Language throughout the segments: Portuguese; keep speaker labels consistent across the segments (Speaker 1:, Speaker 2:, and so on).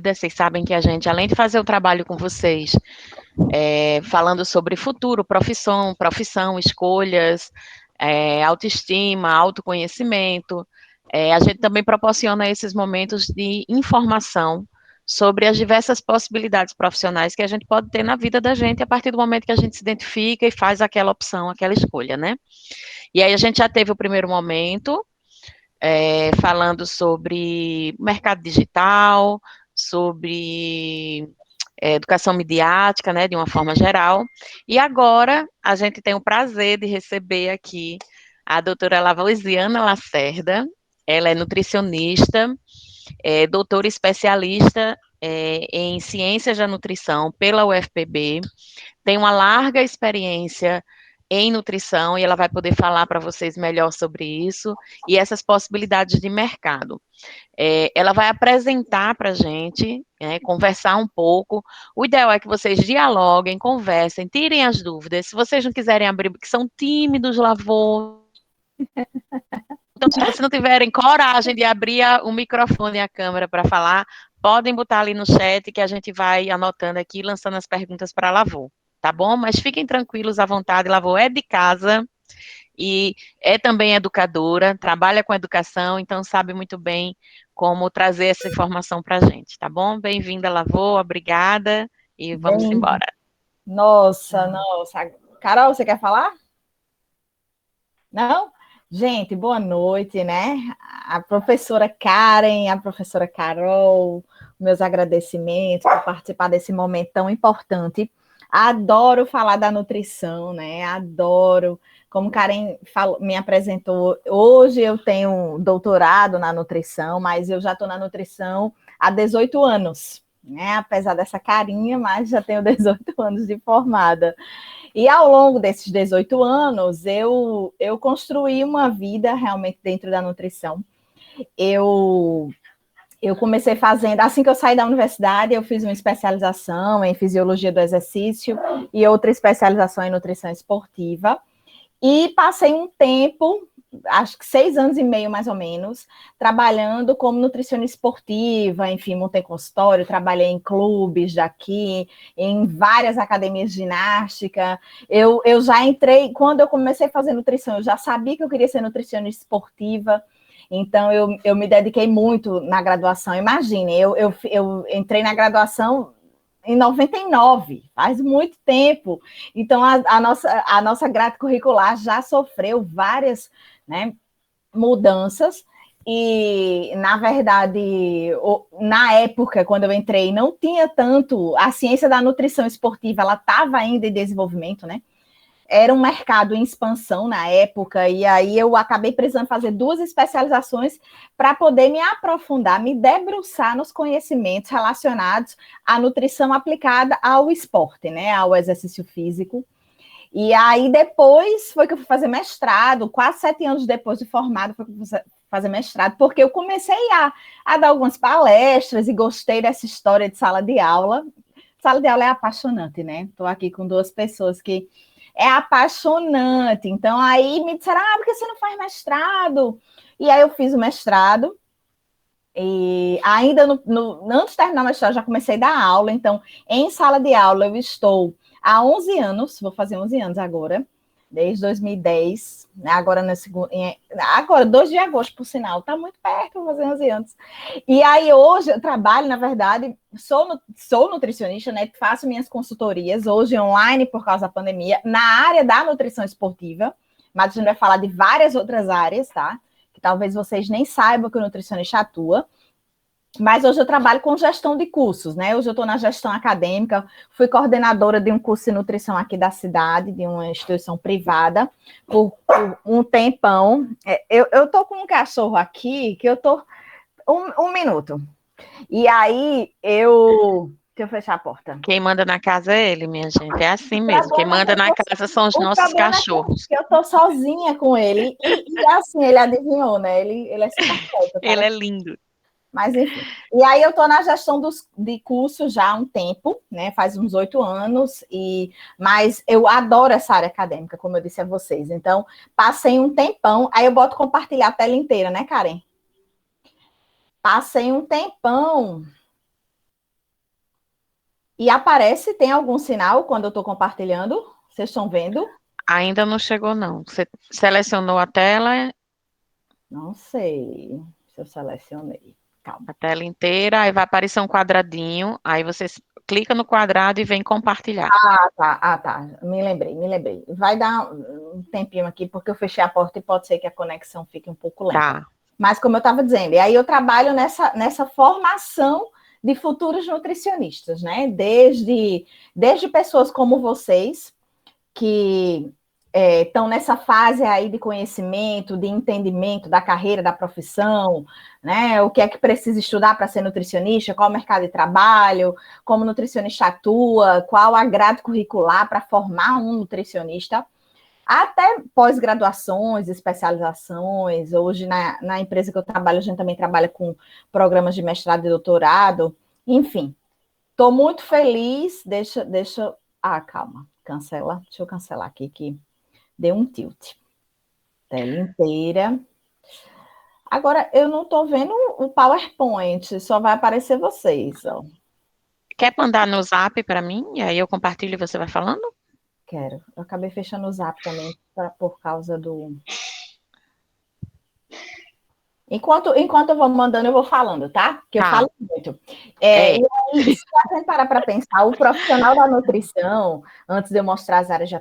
Speaker 1: Vocês sabem que a gente, além de fazer o trabalho com vocês, falando sobre futuro, profissão, escolhas, autoestima, autoconhecimento, a gente também proporciona esses momentos de informação sobre as diversas possibilidades profissionais que a gente pode ter na vida da gente a partir do momento que a gente se identifica e faz aquela opção, aquela escolha, né? E aí a gente já teve o primeiro momento, falando sobre mercado digital, sobre educação midiática, né, de uma forma geral. E agora a gente tem o prazer de receber aqui a doutora Lavoisiana Lacerda. Ela é nutricionista, doutora especialista em ciências da nutrição pela UFPB, tem uma larga experiência em nutrição e ela vai poder falar para vocês melhor sobre isso e essas possibilidades de mercado. Ela vai apresentar para a gente, conversar um pouco. O ideal é que vocês dialoguem, conversem, tirem as dúvidas. Se vocês não quiserem abrir, porque são tímidos, Lavô. Então, se vocês não tiverem coragem de abrir o microfone e a câmera para falar, podem botar ali no chat que a gente vai anotando aqui, lançando as perguntas para a Lavô, tá bom? Mas fiquem tranquilos, à vontade, Lavô é de casa e é também educadora, trabalha com educação, então sabe muito bem como trazer essa informação para a gente, tá bom? Bem-vinda, Lavô, obrigada e vamos
Speaker 2: Bem,
Speaker 1: embora.
Speaker 2: nossa. Carol, você quer falar? Não? Gente, boa noite, né? A professora Karen, a professora Carol, meus agradecimentos por participar desse momento tão importante. Adoro falar da nutrição, né? Adoro. Como Karen me apresentou, hoje eu tenho doutorado na nutrição, mas eu já estou na nutrição há 18 anos, né? Apesar dessa carinha, mas já tenho 18 anos de formada. E ao longo desses 18 anos, eu construí uma vida realmente dentro da nutrição. Eu, eu comecei fazendo, assim que eu saí da universidade, eu fiz uma especialização em fisiologia do exercício e outra especialização em nutrição esportiva. E passei um tempo, acho que 6 anos e meio mais ou menos, trabalhando como nutricionista esportiva, enfim, montei consultório, trabalhei em clubes daqui, em várias academias de ginástica. Eu já entrei, quando eu comecei a fazer nutrição, eu já sabia que eu queria ser nutricionista esportiva. Então, eu me dediquei muito na graduação. Imagine, eu entrei na graduação em 99, faz muito tempo. Então, a nossa grade curricular já sofreu várias, né, mudanças. E, na verdade, na época, quando eu entrei, não tinha tanto. A ciência da nutrição esportiva, ela estava ainda em desenvolvimento, né? Era um mercado em expansão na época, e aí eu acabei precisando fazer 2 especializações para poder me aprofundar, me debruçar nos conhecimentos relacionados à nutrição aplicada ao esporte, né, ao exercício físico. E aí depois foi que eu fui fazer mestrado, quase 7 anos depois de formado, foi que eu fui fazer mestrado, porque eu comecei a dar algumas palestras e gostei dessa história de sala de aula. Sala de aula é apaixonante, né? Estou aqui com 2 pessoas que é apaixonante. Então, aí me disseram, por que você não faz mestrado? E aí eu fiz o mestrado, e ainda antes de terminar o mestrado, já comecei a dar aula. Então, em sala de aula, eu estou há 11 anos, vou fazer 11 anos agora, desde 2010, agora, agora 2 de agosto, por sinal, está muito perto, vou fazer 11 anos. E aí, hoje, eu trabalho, na verdade, sou nutricionista, né? Faço minhas consultorias, hoje online, por causa da pandemia, na área da nutrição esportiva, mas a gente vai falar de várias outras áreas, tá? Que talvez vocês nem saibam que o nutricionista atua. Mas hoje eu trabalho com gestão de cursos, né? Hoje eu estou na gestão acadêmica, fui coordenadora de um curso de nutrição aqui da cidade, de uma instituição privada, por um tempão. Eu estou com um cachorro aqui que eu estou. Um minuto. E aí eu. Deixa eu fechar a porta.
Speaker 1: Quem manda na casa é ele, minha gente. É assim
Speaker 2: O
Speaker 1: mesmo. Quem
Speaker 2: problema
Speaker 1: manda na casa são os
Speaker 2: o
Speaker 1: nossos
Speaker 2: problema é
Speaker 1: cachorros.
Speaker 2: que eu tô sozinha com ele. E assim, ele adivinhou, né? Ele é super certo,
Speaker 1: Ele
Speaker 2: cara.
Speaker 1: é lindo.
Speaker 2: Mas enfim. E aí eu estou na gestão de cursos já há um tempo, né? Faz uns 8 anos, mas eu adoro essa área acadêmica, como eu disse a vocês. Então, passei um tempão, aí eu boto compartilhar a tela inteira, né, Karen? Passei um tempão E aparece, tem algum sinal quando eu estou compartilhando? Vocês estão vendo?
Speaker 1: Ainda não chegou, não. Você selecionou
Speaker 2: Não sei se eu selecionei. Calma.
Speaker 1: a tela inteira, aí vai aparecer um quadradinho, aí você clica no quadrado e vem compartilhar.
Speaker 2: Ah, tá. Me lembrei. Vai dar um tempinho aqui, porque eu fechei a porta e pode ser que a conexão fique um pouco lenta.
Speaker 1: Tá.
Speaker 2: Mas, como eu estava dizendo, e aí eu trabalho nessa formação de futuros nutricionistas, né? Desde pessoas como vocês, que estão nessa fase aí de conhecimento, de entendimento da carreira, da profissão, né? O que é que precisa estudar para ser nutricionista, qual o mercado de trabalho, como o nutricionista atua, qual a grade curricular para formar um nutricionista, até pós-graduações, especializações. Hoje, na empresa que eu trabalho, a gente também trabalha com programas de mestrado e doutorado. Enfim, estou muito feliz. Deixa. Ah, calma. Cancela. Deixa eu cancelar aqui, que deu um tilt. Tela inteira. Agora, eu não estou vendo o PowerPoint, só vai aparecer vocês. Ó.
Speaker 1: Quer mandar no zap para mim? E aí eu compartilho e você vai falando?
Speaker 2: Quero. Eu acabei fechando o zap também por causa do. Enquanto eu vou mandando, eu vou falando, tá? Porque eu
Speaker 1: Tá.
Speaker 2: falo muito. E aí, se a gente parar para pensar, o profissional da nutrição, antes de eu mostrar as áreas de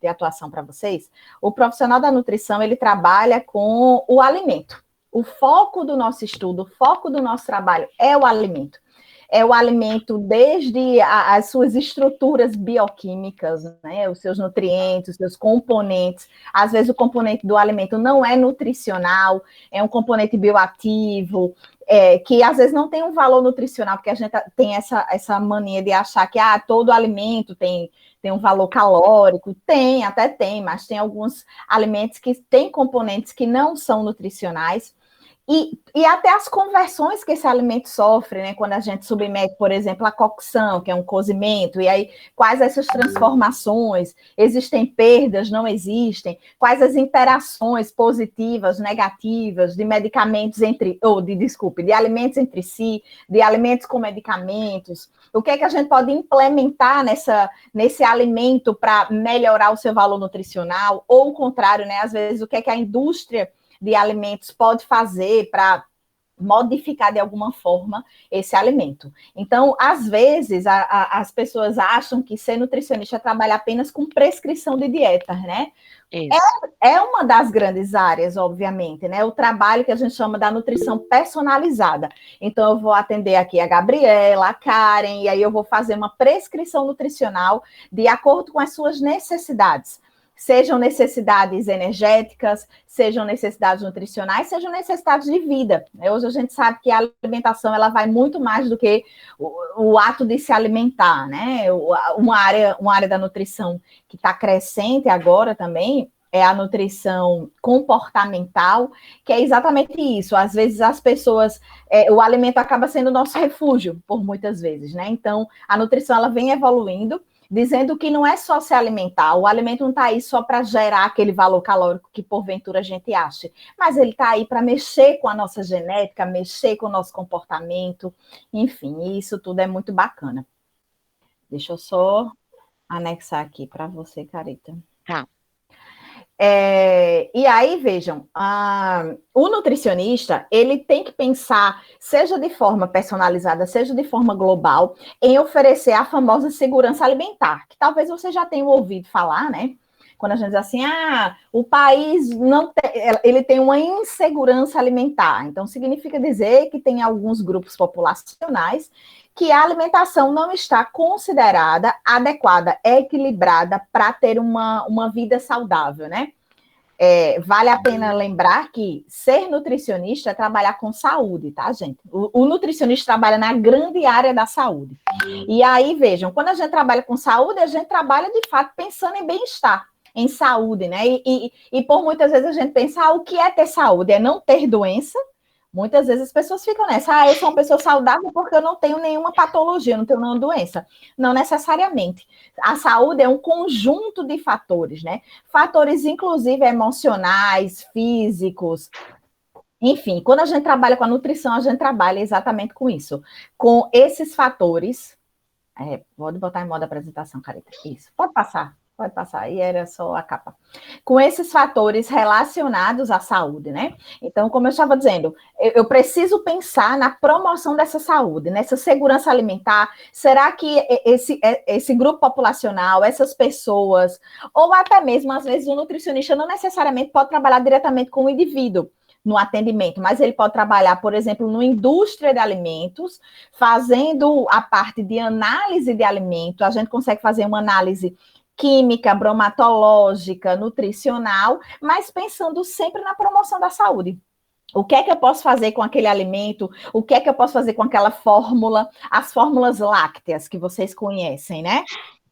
Speaker 2: atuação para vocês, o profissional da nutrição, ele trabalha com o alimento. O foco do nosso estudo, o foco do nosso trabalho é o alimento. É o alimento desde as suas estruturas bioquímicas, né? Os seus nutrientes, os seus componentes. Às vezes o componente do alimento não é nutricional, é um componente bioativo, que às vezes não tem um valor nutricional, porque a gente tem essa mania de achar que todo alimento tem um valor calórico. Até tem, mas tem alguns alimentos que têm componentes que não são nutricionais. E até as conversões que esse alimento sofre, né? Quando a gente submete, por exemplo, a cocção, que é um cozimento, e aí quais essas transformações? Existem perdas, não existem? Quais as interações positivas, negativas de medicamentos de alimentos entre si, de alimentos com medicamentos? O que é que a gente pode implementar nesse alimento para melhorar o seu valor nutricional? Ou o contrário, né? Às vezes, o que é que a indústria de alimentos pode fazer para modificar de alguma forma esse alimento. Então, às vezes, as pessoas acham que ser nutricionista é trabalhar apenas com prescrição de dietas, né?
Speaker 1: Isso.
Speaker 2: É uma das grandes áreas, obviamente, né? O trabalho que a gente chama da nutrição personalizada. Então, eu vou atender aqui a Gabriela, a Karen, e aí eu vou fazer uma prescrição nutricional de acordo com as suas necessidades. Sejam necessidades energéticas, sejam necessidades nutricionais, sejam necessidades de vida. Hoje a gente sabe que a alimentação ela vai muito mais do que o ato de se alimentar, né? Uma área da nutrição que está crescente agora também é a nutrição comportamental, que é exatamente isso. Às vezes as pessoas, o alimento acaba sendo o nosso refúgio, por muitas vezes, né? Então, a nutrição ela vem evoluindo, dizendo que não é só se alimentar, o alimento não está aí só para gerar aquele valor calórico que porventura a gente acha, mas ele está aí para mexer com a nossa genética, mexer com o nosso comportamento, enfim, isso tudo é muito bacana. Deixa eu só anexar aqui para você, Carita.
Speaker 1: Tá.
Speaker 2: E aí, vejam, o nutricionista, ele tem que pensar, seja de forma personalizada, seja de forma global, em oferecer a famosa segurança alimentar, que talvez você já tenha ouvido falar, né? Quando a gente diz assim, o país não tem, ele tem uma insegurança alimentar. Então, significa dizer que tem alguns grupos populacionais que a alimentação não está considerada adequada, equilibrada para ter uma vida saudável, né? Vale a pena lembrar que ser nutricionista é trabalhar com saúde, tá, gente? O nutricionista trabalha na grande área da saúde. E aí, vejam, quando a gente trabalha com saúde, a gente trabalha, de fato, pensando em bem-estar, em saúde, né? E por muitas vezes a gente pensa, o que é ter saúde? É não ter doença? Muitas vezes as pessoas ficam nessa, eu sou uma pessoa saudável porque eu não tenho nenhuma patologia, não tenho nenhuma doença. Não necessariamente. A saúde é um conjunto de fatores, né? Fatores, inclusive, emocionais, físicos. Enfim, quando a gente trabalha com a nutrição, a gente trabalha exatamente com isso. Com esses fatores Pode botar em modo apresentação, Carita. Isso, pode passar. Pode passar, e era só a capa. Com esses fatores relacionados à saúde, né? Então, como eu estava dizendo, eu preciso pensar na promoção dessa saúde, nessa segurança alimentar. Será que esse grupo populacional, essas pessoas, ou até mesmo, às vezes, o nutricionista não necessariamente pode trabalhar diretamente com o indivíduo no atendimento, mas ele pode trabalhar, por exemplo, na indústria de alimentos, fazendo a parte de análise de alimento. A gente consegue fazer uma análise química, bromatológica, nutricional, mas pensando sempre na promoção da saúde. O que é que eu posso fazer com aquele alimento? O que é que eu posso fazer com aquela fórmula? As fórmulas lácteas que vocês conhecem, né?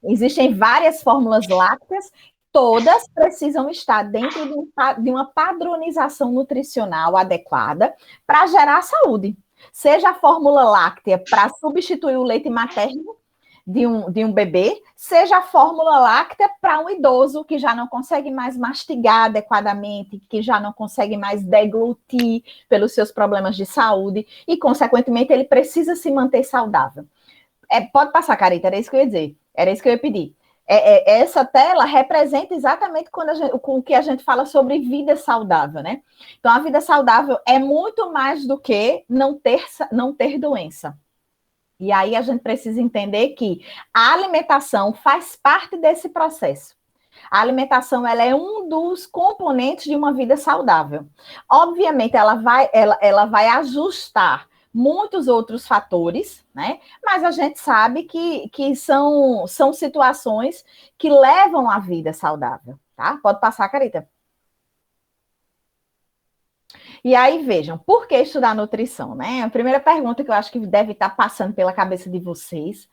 Speaker 2: Existem várias fórmulas lácteas, todas precisam estar dentro de uma padronização nutricional adequada para gerar saúde. Seja a fórmula láctea para substituir o leite materno, de um bebê, seja a fórmula láctea para um idoso que já não consegue mais mastigar adequadamente, que já não consegue mais deglutir pelos seus problemas de saúde e, consequentemente, ele precisa se manter saudável. Pode passar, Carita, era isso que eu ia dizer, era isso que eu ia pedir. Essa tela representa exatamente com o que a gente fala sobre vida saudável, né? Então, a vida saudável é muito mais do que não ter doença. E aí a gente precisa entender que a alimentação faz parte desse processo. A alimentação, ela é um dos componentes de uma vida saudável. Obviamente, ela vai ajustar muitos outros fatores, né? Mas a gente sabe que são situações que levam à vida saudável, tá? Pode passar, Carita. E aí, vejam, por que estudar nutrição, né? A primeira pergunta que eu acho que deve estar passando pela cabeça de vocês.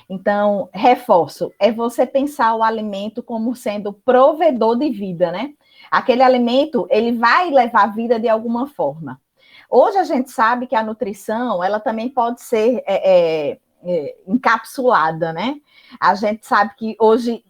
Speaker 2: Então, reforço, é você pensar o alimento como sendo provedor de vida, né? Aquele alimento, ele vai levar a vida de alguma forma. Hoje a gente sabe que a nutrição, ela também pode ser encapsulada, né? A gente sabe que hoje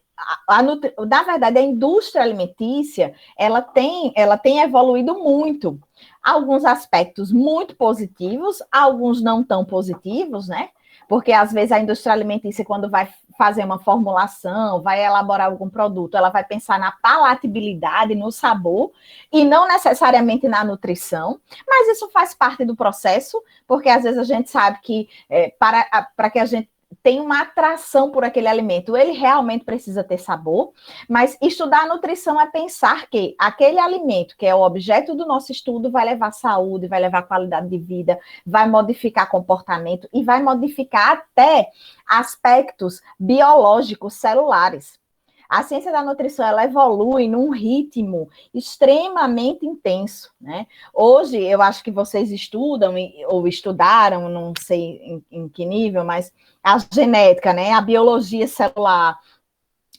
Speaker 2: na verdade, a indústria alimentícia, ela tem evoluído muito. Alguns aspectos muito positivos, alguns não tão positivos, né? Porque, às vezes, a indústria alimentícia, quando vai fazer uma formulação, vai elaborar algum produto, ela vai pensar na palatabilidade, no sabor, e não necessariamente na nutrição, mas isso faz parte do processo, porque, às vezes, a gente sabe que para que a gente tem uma atração por aquele alimento, ele realmente precisa ter sabor, mas estudar a nutrição é pensar que aquele alimento, que é o objeto do nosso estudo, vai levar saúde, vai levar qualidade de vida, vai modificar comportamento e vai modificar até aspectos biológicos celulares. A ciência da nutrição, ela evolui num ritmo extremamente intenso, né? Hoje, eu acho que vocês estudam, ou estudaram, não sei em que nível, mas a genética, né? A biologia celular.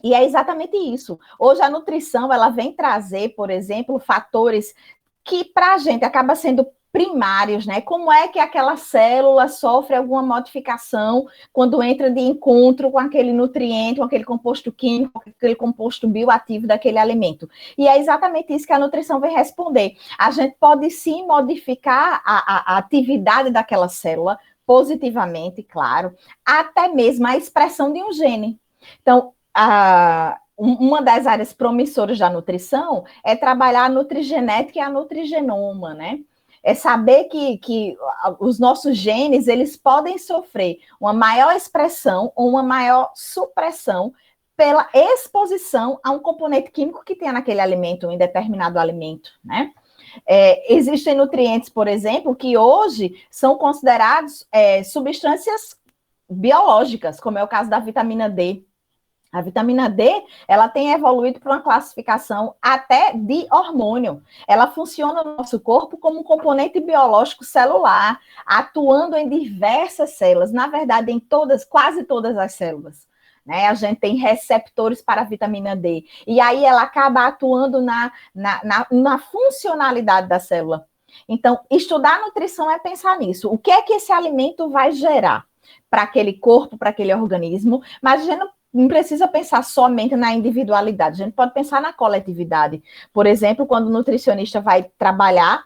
Speaker 2: E é exatamente isso. Hoje, a nutrição, ela vem trazer, por exemplo, fatores que, para a gente, acaba sendo primários, né? Como é que aquela célula sofre alguma modificação quando entra de encontro com aquele nutriente, com aquele composto químico, com aquele composto bioativo daquele alimento. E é exatamente isso que a nutrição vem responder. A gente pode sim modificar a atividade daquela célula positivamente, claro, até mesmo a expressão de um gene. Então, uma das áreas promissoras da nutrição é trabalhar a nutrigenética e a nutrigenoma, né? É saber que os nossos genes, eles podem sofrer uma maior expressão ou uma maior supressão pela exposição a um componente químico que tenha naquele alimento, em determinado alimento, né? Existem nutrientes, por exemplo, que hoje são considerados substâncias biológicas, como é o caso da vitamina D. A vitamina D, ela tem evoluído para uma classificação até de hormônio. Ela funciona no nosso corpo como um componente biológico celular, atuando em diversas células, na verdade, em quase todas as células. Né? A gente tem receptores para a vitamina D. E aí ela acaba atuando na funcionalidade da célula. Então, estudar nutrição é pensar nisso. O que é que esse alimento vai gerar para aquele corpo, para aquele organismo? Mas a gente não precisa pensar somente na individualidade, a gente pode pensar na coletividade. Por exemplo, quando o nutricionista vai trabalhar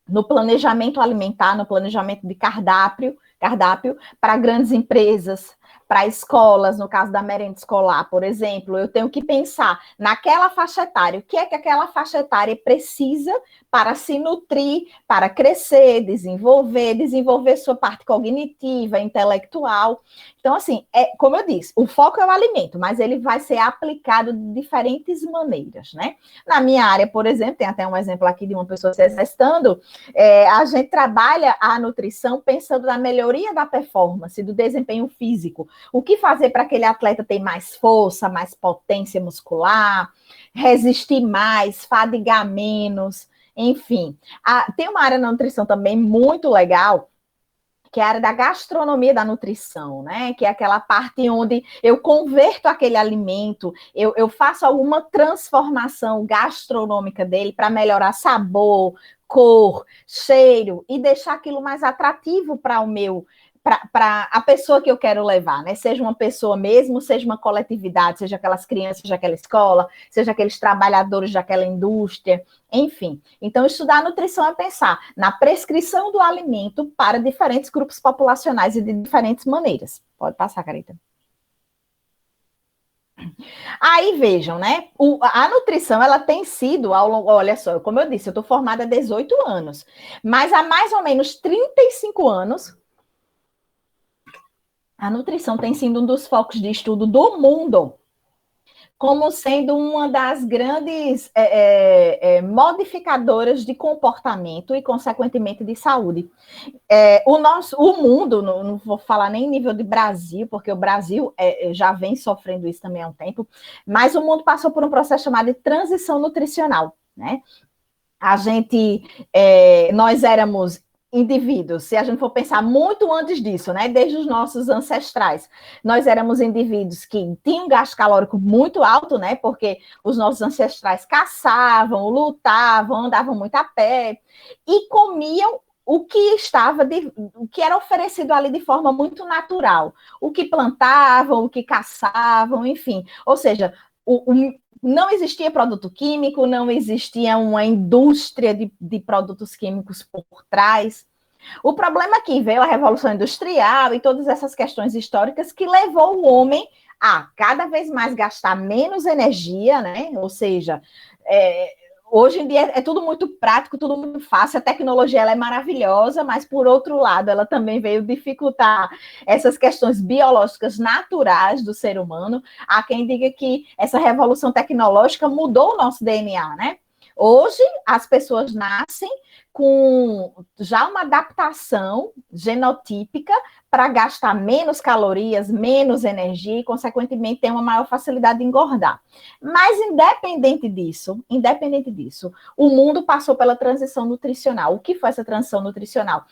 Speaker 2: no planejamento alimentar, no planejamento de cardápio para grandes empresas, para escolas, no caso da merenda escolar, por exemplo, eu tenho que pensar naquela faixa etária, o que é que aquela faixa etária precisa para se nutrir, para crescer, desenvolver sua parte cognitiva, intelectual. Então, assim, como eu disse, o foco é o alimento, mas ele vai ser aplicado de diferentes maneiras, né? Na minha área, por exemplo, tem até um exemplo aqui de uma pessoa se exercitando, a gente trabalha a nutrição pensando na melhoria da performance, do desempenho físico. O que fazer para aquele atleta ter mais força, mais potência muscular, resistir mais, fadigar menos, enfim. Tem uma área na nutrição também muito legal, que é a área da gastronomia da nutrição, né? Que é aquela parte onde eu converto aquele alimento, eu faço alguma transformação gastronômica dele para melhorar sabor, cor, cheiro e deixar aquilo mais atrativo para o meu, para a pessoa que eu quero levar, né? Seja uma pessoa mesmo, seja uma coletividade, seja aquelas crianças daquela escola, seja aqueles trabalhadores daquela indústria, enfim. Então, estudar a nutrição é pensar na prescrição do alimento para diferentes grupos populacionais e de diferentes maneiras. Pode passar, Carita. Aí vejam, né? A nutrição ela tem sido ao longo, olha só, como eu disse, eu estou formada há 18 anos, mas há mais ou menos 35 anos a nutrição tem sido um dos focos de estudo do mundo, como sendo uma das grandes modificadoras de comportamento e, consequentemente, de saúde. O mundo, não vou falar nem em nível de Brasil, porque o Brasil já vem sofrendo isso também há um tempo, mas o mundo passou por um processo chamado de transição nutricional, né? Nós éramos indivíduos, se a gente for pensar muito antes disso, né, desde os nossos ancestrais, nós éramos indivíduos que tinham um gasto calórico muito alto, né, porque os nossos ancestrais caçavam, lutavam, andavam muito a pé e comiam o que era oferecido ali de forma muito natural, o que plantavam, o que caçavam, enfim, ou seja, não existia produto químico, não existia uma indústria de produtos químicos por trás. O problema é que veio a Revolução Industrial e todas essas questões históricas que levou o homem a cada vez mais gastar menos energia, né? Ou seja, hoje em dia é tudo muito prático, tudo muito fácil, a tecnologia ela é maravilhosa, mas por outro lado, ela também veio dificultar essas questões biológicas naturais do ser humano. Há quem diga que essa revolução tecnológica mudou o nosso DNA, né? Hoje, as pessoas nascem com já uma adaptação genotípica para gastar menos calorias, menos energia e, consequentemente, ter uma maior facilidade de engordar. Mas, independente disso, o mundo passou pela transição nutricional. O que foi essa transição nutricional?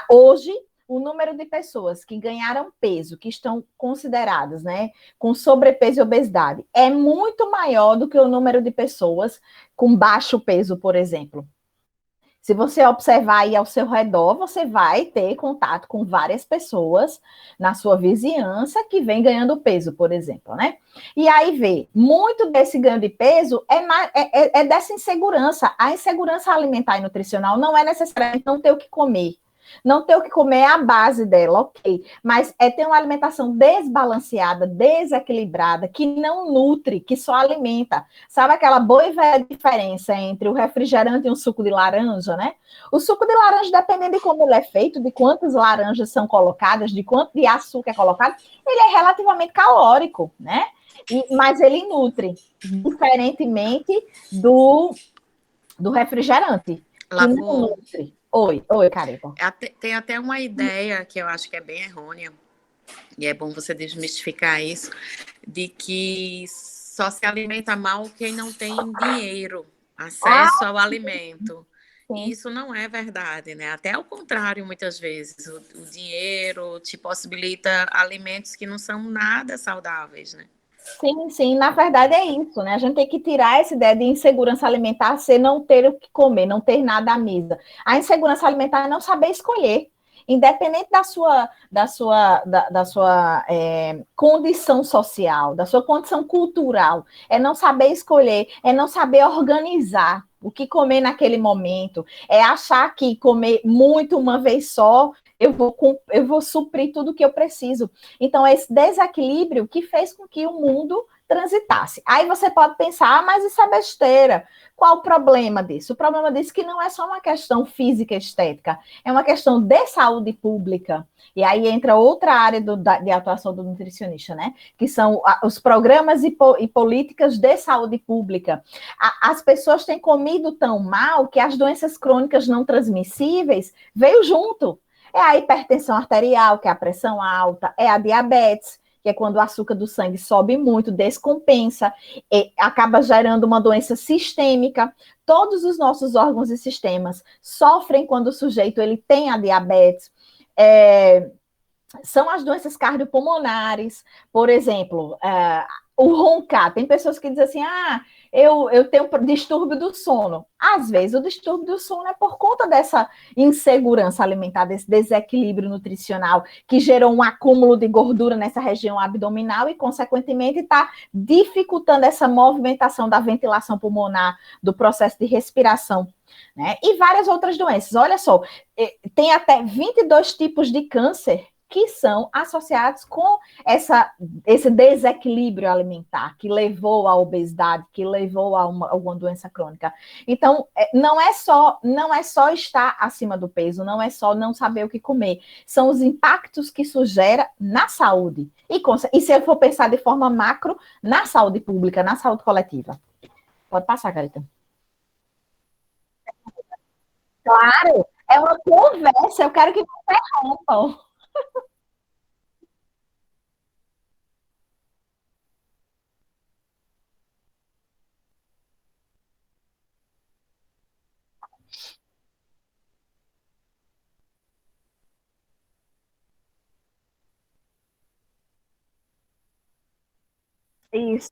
Speaker 2: Hoje, o número de pessoas que ganharam peso, que estão consideradas, né, com sobrepeso e obesidade, é muito maior do que o número de pessoas com baixo peso, por exemplo. Se você observar aí ao seu redor, você vai ter contato com várias pessoas na sua vizinhança que vem ganhando peso, por exemplo, né? E aí vê, muito desse ganho de peso é dessa insegurança. A insegurança alimentar e nutricional não é necessariamente não ter o que comer. Não ter o que comer é a base dela, ok. Mas é ter uma alimentação desbalanceada, desequilibrada, que não nutre, que só alimenta. Sabe aquela boa e velha diferença entre o refrigerante e um suco de laranja, né? O suco de laranja, dependendo de como ele é feito, de quantas laranjas são colocadas, de quanto de açúcar é colocado, ele é relativamente calórico, né? Mas ele nutre, diferentemente do refrigerante, que não nutre. Oi, Carita.
Speaker 3: Tem até uma ideia que eu acho que é bem errônea, e é bom você desmistificar isso, de que só se alimenta mal quem não tem dinheiro, acesso ao alimento. Sim. Isso não é verdade, né? Até ao contrário, muitas vezes. O dinheiro te possibilita alimentos que não são nada saudáveis, né?
Speaker 2: Sim, na verdade é isso, né? A gente tem que tirar essa ideia de insegurança alimentar ser não ter o que comer, não ter nada à mesa. A insegurança alimentar é não saber escolher, independente da sua condição social, da sua condição cultural, é não saber escolher, é não saber organizar o que comer naquele momento, é achar que comer muito uma vez só eu vou suprir tudo que eu preciso. Então, é esse desequilíbrio que fez com que o mundo transitasse. Aí você pode pensar, ah, mas isso é besteira. Qual o problema disso? O problema disso é que não é só uma questão física e estética, é uma questão de saúde pública. E aí entra outra área de atuação do nutricionista, né? Que são os programas e políticas de saúde pública. As pessoas têm comido tão mal que as doenças crônicas não transmissíveis veio junto. É a hipertensão arterial, que é a pressão alta, é a diabetes, que é quando o açúcar do sangue sobe muito, descompensa, acaba gerando uma doença sistêmica. Todos os nossos órgãos e sistemas sofrem quando o sujeito ele tem a diabetes. São as doenças cardiopulmonares, por exemplo, o roncar. Tem pessoas que dizem assim, eu tenho distúrbio do sono. Às vezes, o distúrbio do sono é por conta dessa insegurança alimentar, desse desequilíbrio nutricional, que gerou um acúmulo de gordura nessa região abdominal e, consequentemente, está dificultando essa movimentação da ventilação pulmonar, do processo de respiração, né? E várias outras doenças. Olha só, tem até 22 tipos de câncer que são associados com esse desequilíbrio alimentar, que levou à obesidade, que levou a alguma doença crônica. Então, não é só estar acima do peso, não é só não saber o que comer, são os impactos que isso gera na saúde. E se eu for pensar de forma macro, na saúde pública, na saúde coletiva. Pode passar, Carita. Claro, é uma conversa, eu quero que você interrompam. Isso.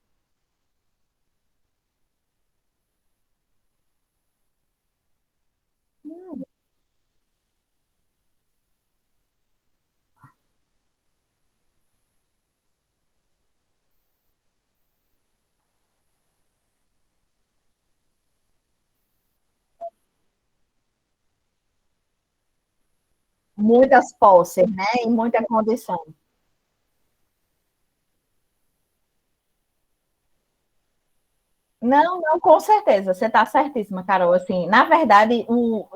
Speaker 2: Muitas posses, né? E muita condição. Não, não, com certeza, você está certíssima, Carol. Assim, na verdade,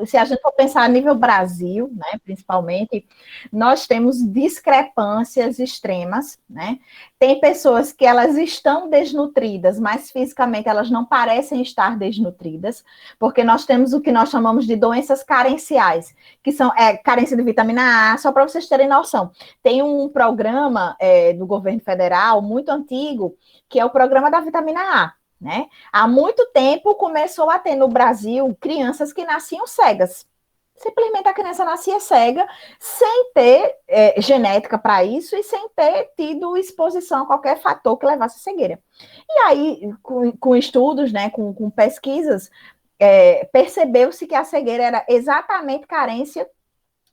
Speaker 2: se a gente for pensar a nível Brasil, né, principalmente, nós temos discrepâncias extremas, né? Tem pessoas que elas estão desnutridas, mas fisicamente elas não parecem estar desnutridas, porque nós temos o que nós chamamos de doenças carenciais, que são carência de vitamina A, só para vocês terem noção. Tem um programa do governo federal muito antigo, que é o programa da vitamina A. Né? Há muito tempo começou a ter no Brasil crianças que nasciam cegas. Simplesmente a criança nascia cega, sem ter genética para isso e sem ter tido exposição a qualquer fator que levasse à cegueira. E aí, com estudos, né, com pesquisas, percebeu-se que a cegueira era exatamente carência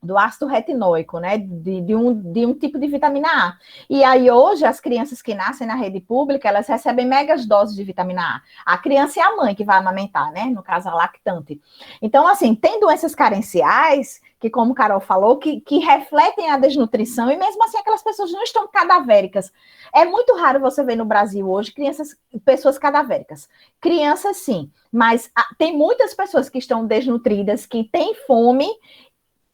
Speaker 2: do ácido retinóico, né, de um tipo de vitamina A. E aí hoje as crianças que nascem na rede pública, elas recebem megas doses de vitamina A. A criança e a mãe que vai amamentar, né, no caso a lactante. Então, assim, tem doenças carenciais que, como Carol falou, que refletem a desnutrição e mesmo assim aquelas pessoas não estão cadavéricas. É muito raro você ver no Brasil hoje pessoas cadavéricas. Crianças sim, mas tem muitas pessoas que estão desnutridas, que têm fome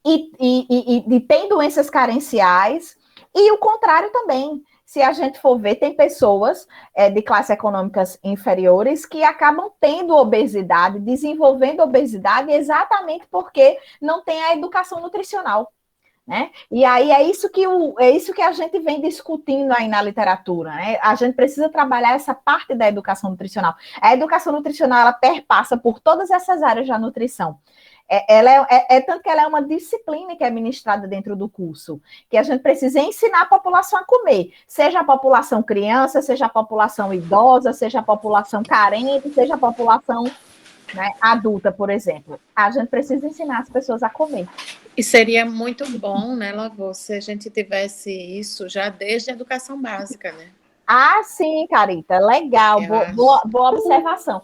Speaker 2: e tem doenças carenciais, e o contrário também. Se a gente for ver, tem pessoas de classes econômicas inferiores que acabam tendo obesidade, desenvolvendo obesidade, exatamente porque não tem a educação nutricional. Né? E aí é isso que a gente vem discutindo aí na literatura. Né? A gente precisa trabalhar essa parte da educação nutricional. A educação nutricional ela perpassa por todas essas áreas da nutrição. Tanto que ela é uma disciplina que é ministrada dentro do curso, que a gente precisa ensinar a população a comer, seja a população criança, seja a população idosa, seja a população carente, seja a população, né, adulta, por exemplo. A gente precisa ensinar as pessoas a comer.
Speaker 3: E seria muito bom, né, Lavô, se a gente tivesse isso já desde a educação básica, né?
Speaker 2: Ah, sim, Carita, legal, boa observação.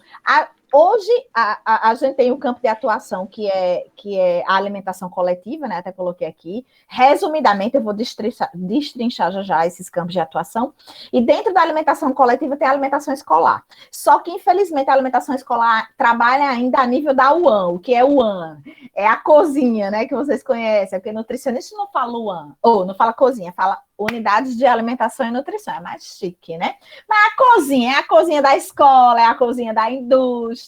Speaker 2: Hoje, a gente tem um campo de atuação que é a alimentação coletiva, né? Até coloquei aqui. Resumidamente, eu vou destrinchar já esses campos de atuação. E dentro da alimentação coletiva tem a alimentação escolar. Só que, infelizmente, a alimentação escolar trabalha ainda a nível da UAN. O que é UAN? É a cozinha, né? Que vocês conhecem. Porque nutricionista não fala UAN, ou não fala cozinha, fala unidades de alimentação e nutrição. É mais chique, né? Mas a cozinha é a cozinha da escola, é a cozinha da indústria.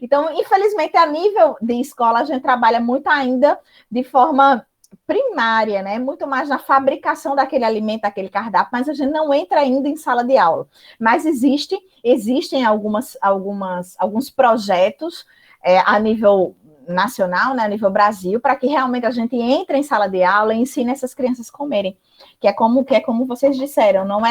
Speaker 2: Então, infelizmente, a nível de escola, a gente trabalha muito ainda de forma primária, né? Muito mais na fabricação daquele alimento, daquele cardápio, mas a gente não entra ainda em sala de aula. Mas existem alguns projetos a nível nacional, né, a nível Brasil, para que realmente a gente entre em sala de aula e ensine essas crianças a comerem. Que é como vocês disseram, não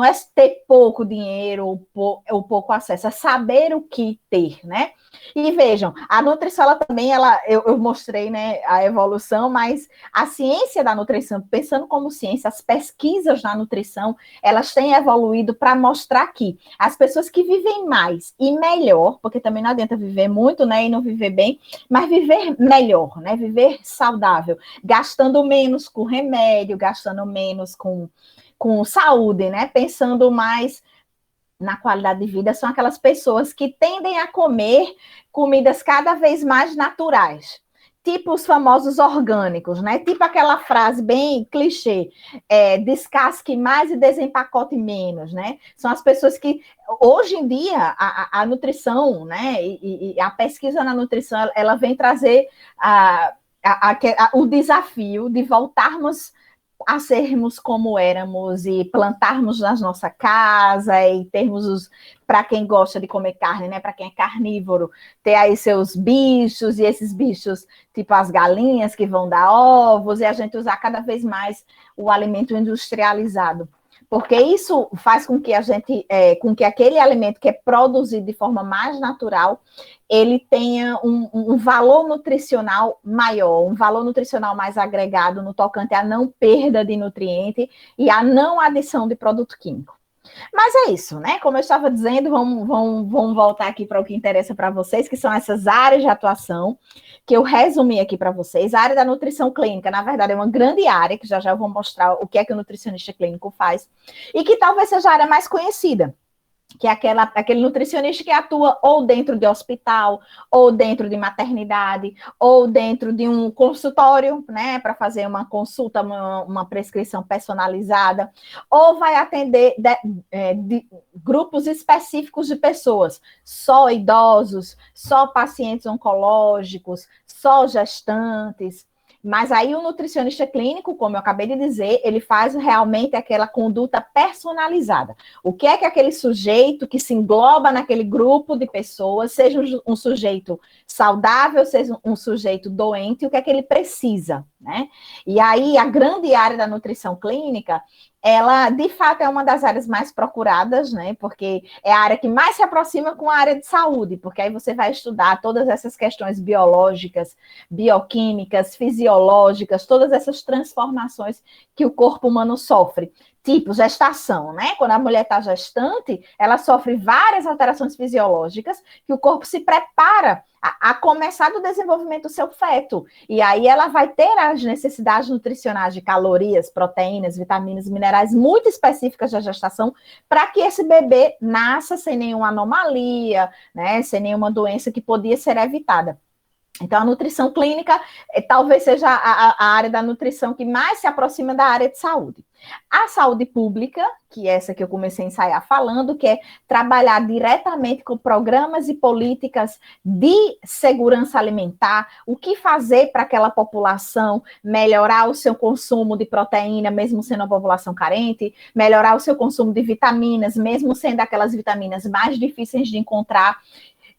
Speaker 2: é ter pouco dinheiro ou pouco acesso, é saber o que ter, né? E vejam, a nutrição, ela também, eu mostrei, né, a evolução, mas a ciência da nutrição, pensando como ciência, as pesquisas na nutrição, elas têm evoluído para mostrar que as pessoas que vivem mais e melhor, porque também não adianta viver muito, né, e não viver bem, mas viver melhor, né, viver saudável, gastando menos com remédio, gastando menos com saúde, né? Pensando mais na qualidade de vida, são aquelas pessoas que tendem a comer comidas cada vez mais naturais, tipo os famosos orgânicos, né? Tipo aquela frase bem clichê, descasque mais e desempacote menos, né? São as pessoas que, hoje em dia, a nutrição, né? E a pesquisa na nutrição, ela vem trazer o desafio de voltarmos a sermos como éramos e plantarmos na nossa casa e termos para quem gosta de comer carne, né? Para quem é carnívoro, ter aí seus bichos e esses bichos, tipo as galinhas que vão dar ovos, e a gente usar cada vez mais o alimento industrializado. Porque isso faz com que com que aquele alimento que é produzido de forma mais natural, ele tenha um valor nutricional maior, um valor nutricional mais agregado no tocante à não perda de nutriente e à não adição de produto químico. Mas é isso, né? Como eu estava dizendo, vamos voltar aqui para o que interessa para vocês, que são essas áreas de atuação que eu resumi aqui para vocês. A área da nutrição clínica, na verdade, é uma grande área, que já eu vou mostrar o que é que o nutricionista clínico faz, e que talvez seja a área mais conhecida, que é aquele nutricionista que atua ou dentro de hospital, ou dentro de maternidade, ou dentro de um consultório, né, para fazer uma consulta, uma prescrição personalizada, ou vai atender de grupos específicos de pessoas, só idosos, só pacientes oncológicos, só gestantes. Mas aí o nutricionista clínico, como eu acabei de dizer, ele faz realmente aquela conduta personalizada. O que é que aquele sujeito que se engloba naquele grupo de pessoas, seja um sujeito saudável, seja um sujeito doente, o que é que ele precisa, né? E aí a grande área da nutrição clínica, ela, de fato, é uma das áreas mais procuradas, né? Porque é a área que mais se aproxima com a área de saúde, porque aí você vai estudar todas essas questões biológicas, bioquímicas, fisiológicas, todas essas transformações que o corpo humano sofre. Tipo, gestação, né? Quando a mulher está gestante, ela sofre várias alterações fisiológicas que o corpo se prepara a começar do desenvolvimento do seu feto. E aí ela vai ter as necessidades nutricionais de calorias, proteínas, vitaminas, minerais muito específicas da gestação para que esse bebê nasça sem nenhuma anomalia, né? Sem nenhuma doença que podia ser evitada. Então, a nutrição clínica talvez seja a área da nutrição que mais se aproxima da área de saúde. A saúde pública, que é essa que eu comecei a ensaiar falando, que é trabalhar diretamente com programas e políticas de segurança alimentar, o que fazer para aquela população melhorar o seu consumo de proteína, mesmo sendo uma população carente, melhorar o seu consumo de vitaminas, mesmo sendo aquelas vitaminas mais difíceis de encontrar,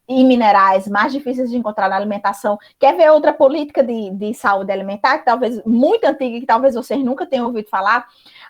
Speaker 2: e minerais mais difíceis de encontrar na alimentação. Quer ver outra política de saúde alimentar, que talvez muito antiga, que talvez vocês nunca tenham ouvido falar?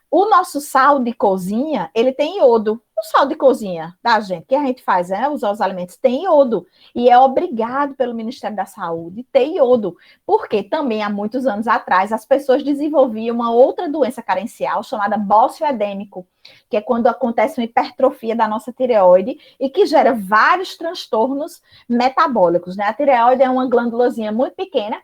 Speaker 2: O nosso sal de cozinha, ele tem iodo. o sal de cozinha da gente, que a gente faz, né? Usar os alimentos, tem iodo. E é obrigado pelo Ministério da Saúde ter iodo. Porque também, há muitos anos atrás, as pessoas desenvolviam uma outra doença carencial chamada bócio edêmico, que é quando acontece uma hipertrofia da nossa tireoide e que gera vários transtornos metabólicos, né? A tireoide é uma glândulazinha muito pequena,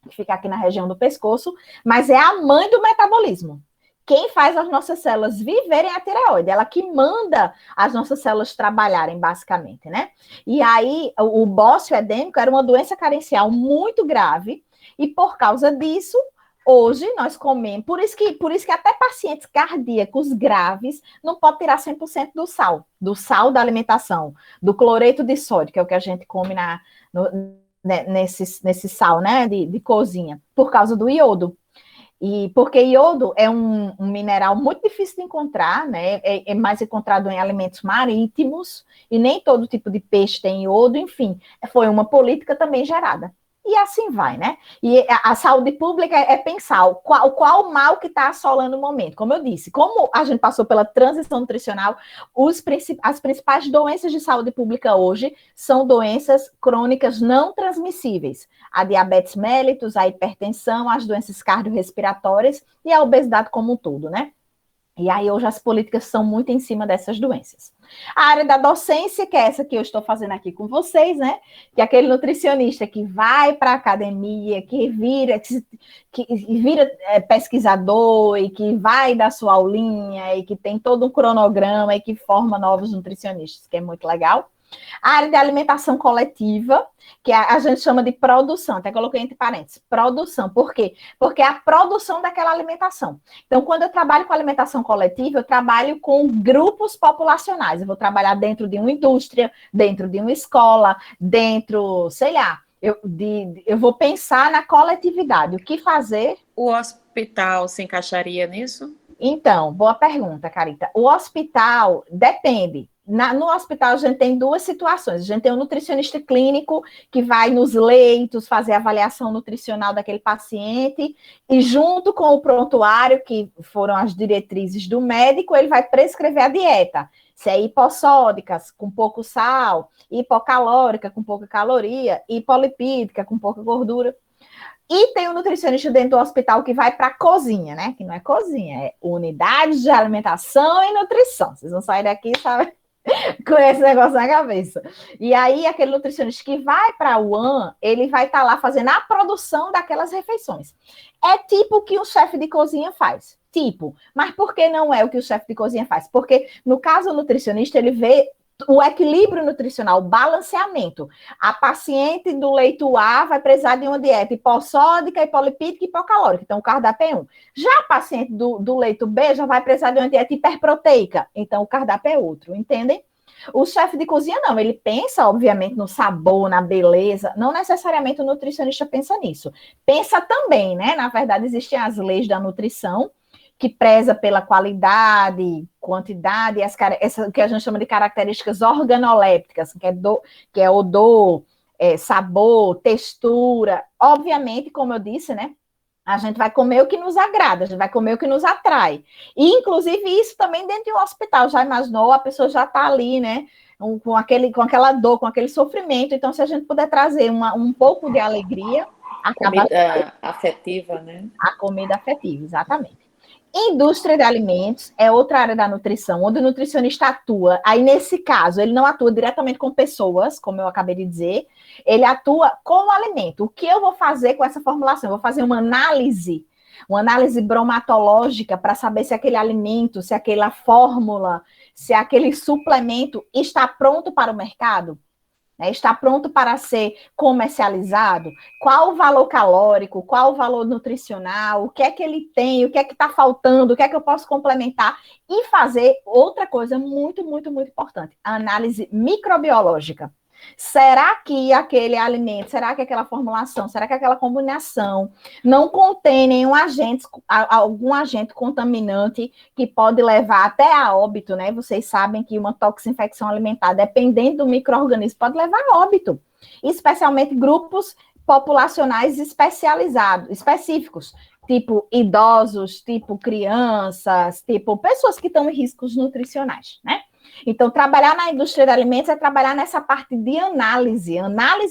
Speaker 2: que fica aqui na região do pescoço, mas é a mãe do metabolismo. Quem faz as nossas células viverem é a tireoide, ela que manda as nossas células trabalharem, basicamente, né? E aí, o bócio edêmico era uma doença carencial muito grave, e por causa disso, hoje nós comemos, por isso que até pacientes cardíacos graves não pode tirar 100% do sal da alimentação, do cloreto de sódio, que é o que a gente come nesse sal, né, de cozinha, por causa do iodo. E porque iodo é um mineral muito difícil de encontrar, né? É mais encontrado em alimentos marítimos, e nem todo tipo de peixe tem iodo, enfim, foi uma política também gerada. E assim vai, né? E a saúde pública é pensar qual o mal que está assolando o momento. Como eu disse, como a gente passou pela transição nutricional, as principais doenças de saúde pública hoje são doenças crônicas não transmissíveis. A diabetes mellitus, a hipertensão, as doenças cardiorrespiratórias e a obesidade como um todo, né? E aí hoje as políticas são muito em cima dessas doenças. A área da docência, que é essa que eu estou fazendo aqui com vocês, né? Que é aquele nutricionista que vai para a academia, que vira pesquisador e que vai dar sua aulinha e que tem todo um cronograma e que forma novos nutricionistas, que é muito legal. A área de alimentação coletiva, que a gente chama de produção, até coloquei entre parênteses, produção. Por quê? Porque é a produção daquela alimentação. Então, quando eu trabalho com alimentação coletiva, eu trabalho com grupos populacionais. Eu vou trabalhar dentro de uma indústria, dentro de uma escola, dentro, sei lá, eu vou pensar na coletividade. O que fazer?
Speaker 3: O hospital se encaixaria nisso?
Speaker 2: Então, boa pergunta, Carita. O hospital depende. No hospital, a gente tem duas situações. A gente tem um nutricionista clínico que vai nos leitos fazer a avaliação nutricional daquele paciente e, junto com o prontuário, que foram as diretrizes do médico, ele vai prescrever a dieta. Se é hipossódica, com pouco sal, hipocalórica, com pouca caloria, hipolipídica, com pouca gordura. E tem um nutricionista dentro do hospital que vai para a cozinha, né? Que não é cozinha, é unidade de alimentação e nutrição. Vocês vão sair daqui, sabe? Com esse negócio na cabeça. E aí, aquele nutricionista que vai para a UAN, ele vai estar lá fazendo a produção daquelas refeições. É tipo o que o chefe de cozinha faz. Tipo. Mas por que não é o que o chefe de cozinha faz? Porque, no caso, o nutricionista, ele vê o equilíbrio nutricional, o balanceamento. A paciente do leito A vai precisar de uma dieta hipossódica, hipolipídica e hipocalórica. Então, o cardápio é um. Já a paciente do leito B já vai precisar de uma dieta hiperproteica. Então, o cardápio é outro, entendem? O chefe de cozinha não, ele pensa, obviamente, no sabor, na beleza. Não necessariamente o nutricionista pensa nisso. Pensa também, né? Na verdade, existem as leis da nutrição, que preza pela qualidade, quantidade, essa que a gente chama de características organolépticas, que é odor, sabor, textura. Obviamente, como eu disse, né? A gente vai comer o que nos agrada, a gente vai comer o que nos atrai. E, inclusive, isso também dentro de um hospital. Já imaginou? A pessoa já está ali, né? Com aquela dor, com aquele sofrimento. Então, se a gente puder trazer um pouco de alegria...
Speaker 3: Comida afetiva, né?
Speaker 2: A comida afetiva, exatamente. Indústria de alimentos é outra área da nutrição, onde o nutricionista atua. Aí, nesse caso, ele não atua diretamente com pessoas, como eu acabei de dizer, ele atua com o alimento. O que eu vou fazer com essa formulação? Eu vou fazer uma análise bromatológica para saber se aquele alimento, se aquela fórmula, se aquele suplemento está pronto para o mercado. Está pronto para ser comercializado? Qual o valor calórico? Qual o valor nutricional? O que é que ele tem? O que é que está faltando? O que é que eu posso complementar? E fazer outra coisa muito, muito, muito importante: a análise microbiológica. Será que aquele alimento, será que aquela formulação, será que aquela combinação não contém nenhum algum agente contaminante que pode levar até a óbito, né? Vocês sabem que uma toxinfecção alimentar, dependendo do micro-organismo, pode levar a óbito. Especialmente grupos populacionais específicos, tipo idosos, tipo crianças, tipo pessoas que estão em riscos nutricionais, né? Então, trabalhar na indústria de alimentos é trabalhar nessa parte de análise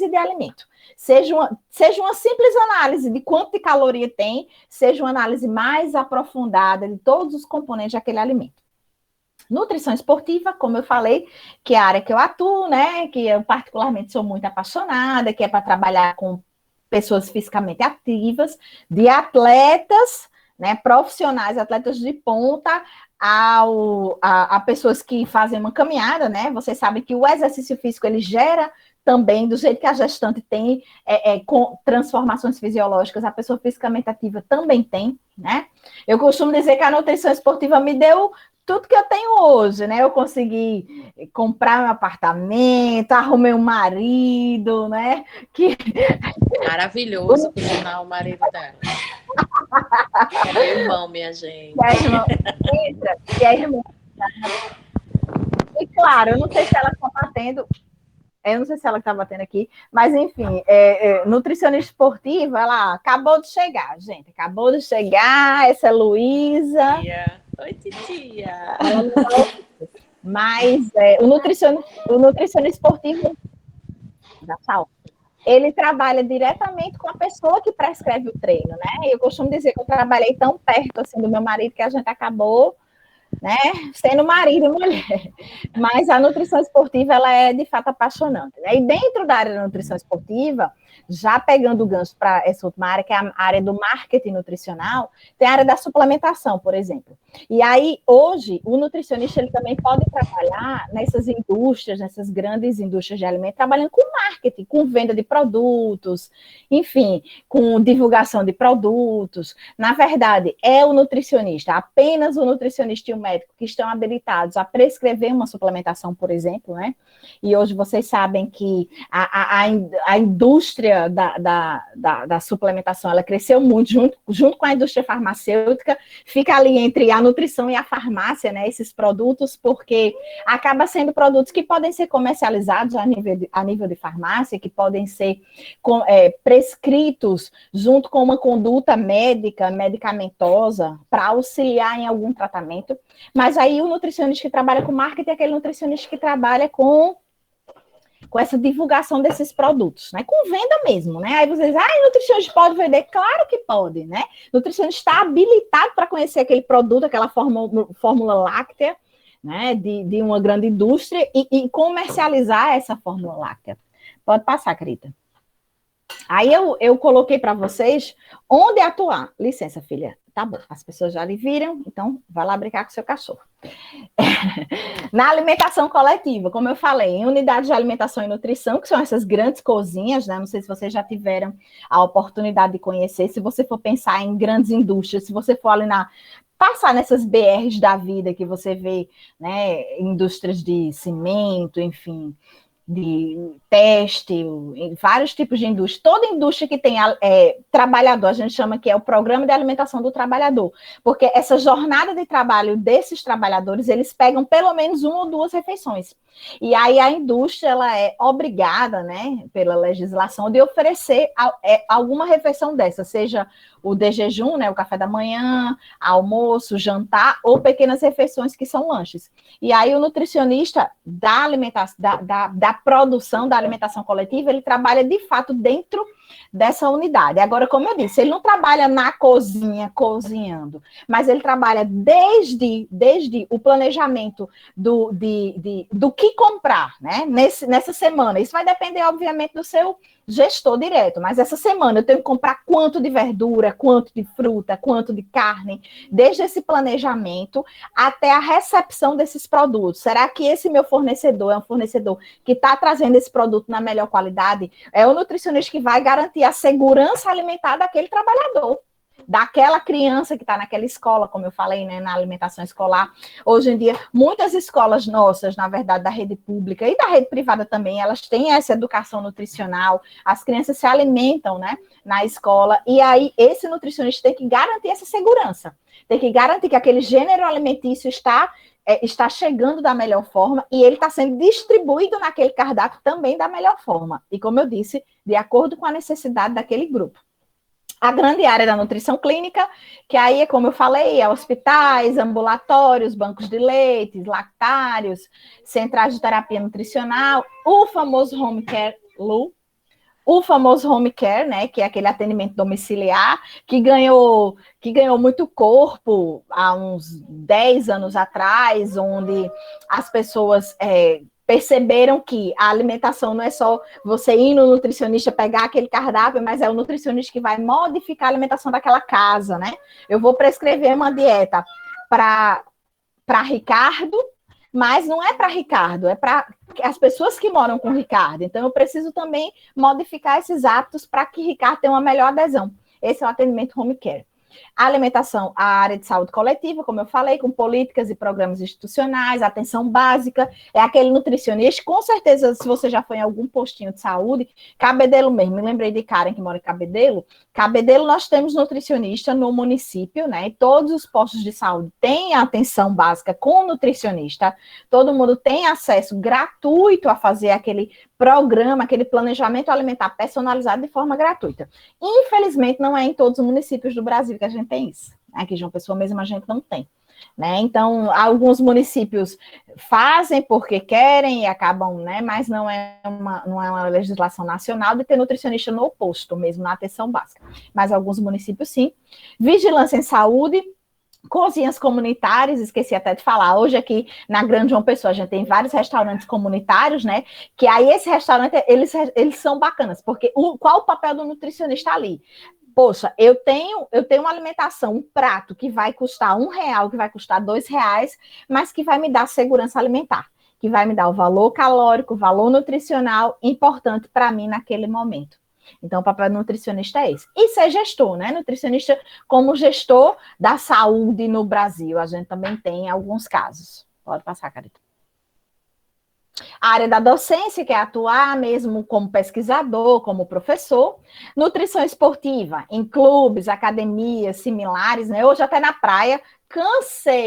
Speaker 2: de alimento. Seja uma simples análise de quanto de caloria tem, seja uma análise mais aprofundada de todos os componentes daquele alimento. Nutrição esportiva, como eu falei, que é a área que eu atuo, né? Que eu particularmente sou muito apaixonada, que é para trabalhar com pessoas fisicamente ativas, de atletas, né, profissionais, atletas de ponta, a pessoas que fazem uma caminhada, né? Vocês sabem que o exercício físico ele gera também, do jeito que a gestante tem com transformações fisiológicas, a pessoa fisicamente ativa também tem, né? Eu costumo dizer que a nutrição esportiva me deu tudo que eu tenho hoje, né? Eu consegui comprar um apartamento, arrumei um marido, né? Que...
Speaker 3: Maravilhoso, por sinal, o marido dela. É meu irmão, minha gente.
Speaker 2: E a irmã. E claro, eu não sei se ela está batendo. Eu não sei se ela está batendo aqui, mas enfim, nutricionista esportiva, ela acabou de chegar, gente. Acabou de chegar, essa é Luísa.
Speaker 3: Oi, titia.
Speaker 2: Mas o nutricionista esportivo, ele trabalha diretamente com a pessoa que prescreve o treino, né? Eu costumo dizer que eu trabalhei tão perto assim do meu marido que a gente acabou, né, sendo marido e mulher. Mas a nutrição esportiva, ela é de fato apaixonante, né? E dentro da área da nutrição esportiva, já pegando o gancho para essa última área, que é a área do marketing nutricional, tem a área da suplementação, por exemplo. E aí, hoje, o nutricionista ele também pode trabalhar nessas indústrias, nessas grandes indústrias de alimentos, trabalhando com marketing, com venda de produtos, enfim, com divulgação de produtos. Na verdade, é o nutricionista, apenas o nutricionista e o médico que estão habilitados a prescrever uma suplementação, por exemplo, né? E hoje vocês sabem que a indústria da suplementação, ela cresceu muito junto com a indústria farmacêutica, fica ali entre a nutrição e a farmácia, né, esses produtos, porque acaba sendo produtos que podem ser comercializados a nível de farmácia, que podem ser prescritos junto com uma conduta médica, medicamentosa, para auxiliar em algum tratamento, mas aí o nutricionista que trabalha com marketing é aquele nutricionista que trabalha com essa divulgação desses produtos, né? Com venda mesmo, né? Aí vocês dizem, nutricionista pode vender? Claro que pode, né? Nutricionista está habilitado para conhecer aquele produto, aquela fórmula láctea, né? De uma grande indústria e comercializar essa fórmula láctea. Pode passar, Crita. Aí eu coloquei para vocês onde atuar. Licença, filha. Tá bom, as pessoas já lhe viram, então vai lá brincar com seu cachorro. Na alimentação coletiva, como eu falei, em unidades de alimentação e nutrição, que são essas grandes cozinhas, né? Não sei se vocês já tiveram a oportunidade de conhecer, se você for pensar em grandes indústrias, se você for ali passar nessas BRs da vida que você vê, né? Indústrias de cimento, enfim, de têxtil, em vários tipos de indústria. Toda indústria que tem trabalhador, a gente chama que é o programa de alimentação do trabalhador, porque essa jornada de trabalho desses trabalhadores, eles pegam pelo menos 1 ou 2 refeições. E aí a indústria, ela é obrigada, né, pela legislação, de oferecer alguma refeição dessa, seja o de jejum, né, o café da manhã, almoço, jantar, ou pequenas refeições que são lanches. E aí o nutricionista da alimentação, da produção da alimentação coletiva, ele trabalha de fato dentro dessa unidade. Agora, como eu disse, ele não trabalha na cozinha, cozinhando, mas ele trabalha desde o planejamento do que comprar, né? Nessa semana. Isso vai depender, obviamente, do seu gestor direto, mas essa semana eu tenho que comprar quanto de verdura, quanto de fruta, quanto de carne, desde esse planejamento até a recepção desses produtos. Será que esse meu fornecedor é um fornecedor que está trazendo esse produto na melhor qualidade? É o nutricionista que vai garantir a segurança alimentar daquele trabalhador, daquela criança que está naquela escola, como eu falei, né, na alimentação escolar. Hoje em dia, muitas escolas nossas, na verdade, da rede pública e da rede privada também, elas têm essa educação nutricional, as crianças se alimentam, né, na escola, e aí esse nutricionista tem que garantir essa segurança, tem que garantir que aquele gênero alimentício está chegando da melhor forma e ele está sendo distribuído naquele cardápio também da melhor forma. E como eu disse, de acordo com a necessidade daquele grupo. a grande área da nutrição clínica, que aí, como eu falei, é hospitais, ambulatórios, bancos de leite, lactários, centrais de terapia nutricional, o famoso home care, o famoso home care, né, que é aquele atendimento domiciliar, que ganhou muito corpo há uns 10 anos atrás, onde as pessoas perceberam que a alimentação não é só você ir no nutricionista pegar aquele cardápio, mas é o nutricionista que vai modificar a alimentação daquela casa, né? Eu vou prescrever uma dieta para Ricardo, mas não é para Ricardo, é para as pessoas que moram com Ricardo. Então, eu preciso também modificar esses hábitos para que Ricardo tenha uma melhor adesão. Esse é o atendimento home care. A alimentação, a área de saúde coletiva, como eu falei, com políticas e programas institucionais, atenção básica, é aquele nutricionista, com certeza, se você já foi em algum postinho de saúde, Cabedelo mesmo, me lembrei de Karen que mora em Cabedelo, nós temos nutricionista no município, né, e todos os postos de saúde têm atenção básica com nutricionista, todo mundo tem acesso gratuito a fazer aquele programa, aquele planejamento alimentar personalizado de forma gratuita. Infelizmente, não é em todos os municípios do Brasil que a gente tem isso. Aqui em João Pessoa mesmo a gente não tem. Né? Então, alguns municípios fazem porque querem e acabam, né? Mas não é uma legislação nacional de ter nutricionista no posto, mesmo na atenção básica. Mas alguns municípios sim. Vigilância em saúde, cozinhas comunitárias, esqueci até de falar, hoje aqui na Grande João Pessoa a gente tem vários restaurantes comunitários, né, que aí esse restaurante, eles são bacanas, porque qual o papel do nutricionista ali? Poxa, eu tenho uma alimentação, um prato que vai custar R$1, que vai custar R$2, mas que vai me dar segurança alimentar, que vai me dar o valor calórico, o valor nutricional importante para mim naquele momento. Então, o papel do nutricionista é esse. E ser gestor, né? Nutricionista como gestor da saúde no Brasil. A gente também tem alguns casos. Pode passar, Carita. A área da docência, que é atuar mesmo como pesquisador, como professor. Nutrição esportiva, em clubes, academias, similares, né? Hoje até na praia,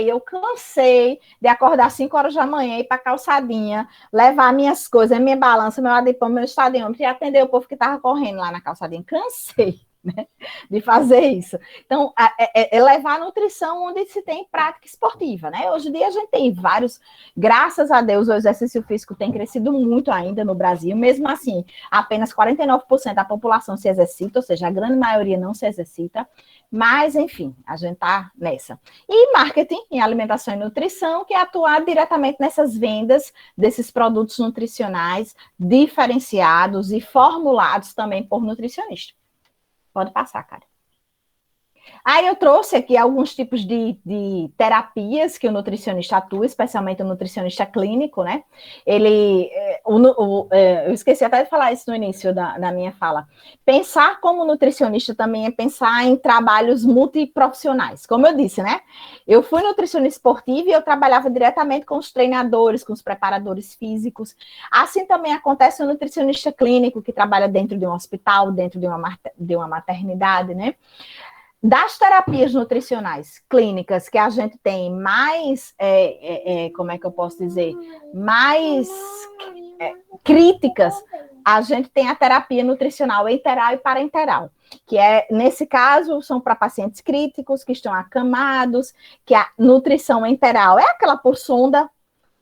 Speaker 2: eu cansei de acordar 5 horas da manhã, ir para a calçadinha, levar minhas coisas, minha balança, meu adipão, meu estadiômetro e atender o povo que estava correndo lá na calçadinha. Cansei, né, de fazer isso. Então, é levar a nutrição onde se tem prática esportiva, né? Hoje em dia a gente tem vários, graças a Deus, o exercício físico tem crescido muito ainda no Brasil, mesmo assim, apenas 49% da população se exercita, ou seja, a grande maioria não se exercita, mas, enfim, a gente está nessa. E marketing em alimentação e nutrição, que é atuar diretamente nessas vendas desses produtos nutricionais diferenciados e formulados também por nutricionista. Pode passar, cara. Aí eu trouxe aqui alguns tipos de terapias que o nutricionista atua, especialmente o nutricionista clínico, né? Eu esqueci até de falar isso no início da minha fala. Pensar como nutricionista também é pensar em trabalhos multiprofissionais. Como eu disse, né? Eu fui nutricionista esportiva e eu trabalhava diretamente com os treinadores, com os preparadores físicos. Assim também acontece o nutricionista clínico, que trabalha dentro de um hospital, dentro de uma maternidade, né? Das terapias nutricionais clínicas que a gente tem mais, como é que eu posso dizer, mais críticas, a gente tem a terapia nutricional enteral e parenteral, que nesse caso, são para pacientes críticos que estão acamados, que a nutrição enteral é aquela por sonda,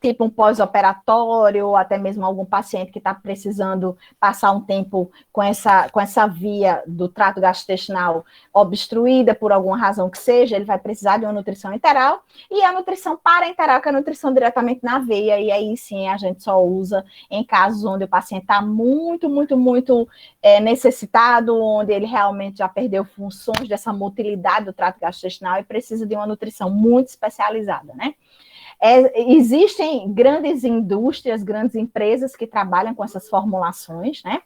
Speaker 2: tipo um pós-operatório, ou até mesmo algum paciente que está precisando passar um tempo com essa via do trato gastrointestinal obstruída por alguma razão que seja, ele vai precisar de uma nutrição enteral, e a nutrição parenteral, que é a nutrição diretamente na veia, e aí sim a gente só usa em casos onde o paciente está muito, muito, muito necessitado, onde ele realmente já perdeu funções dessa motilidade do trato gastrointestinal e precisa de uma nutrição muito especializada, né? Existem grandes indústrias, grandes empresas que trabalham com essas formulações, né?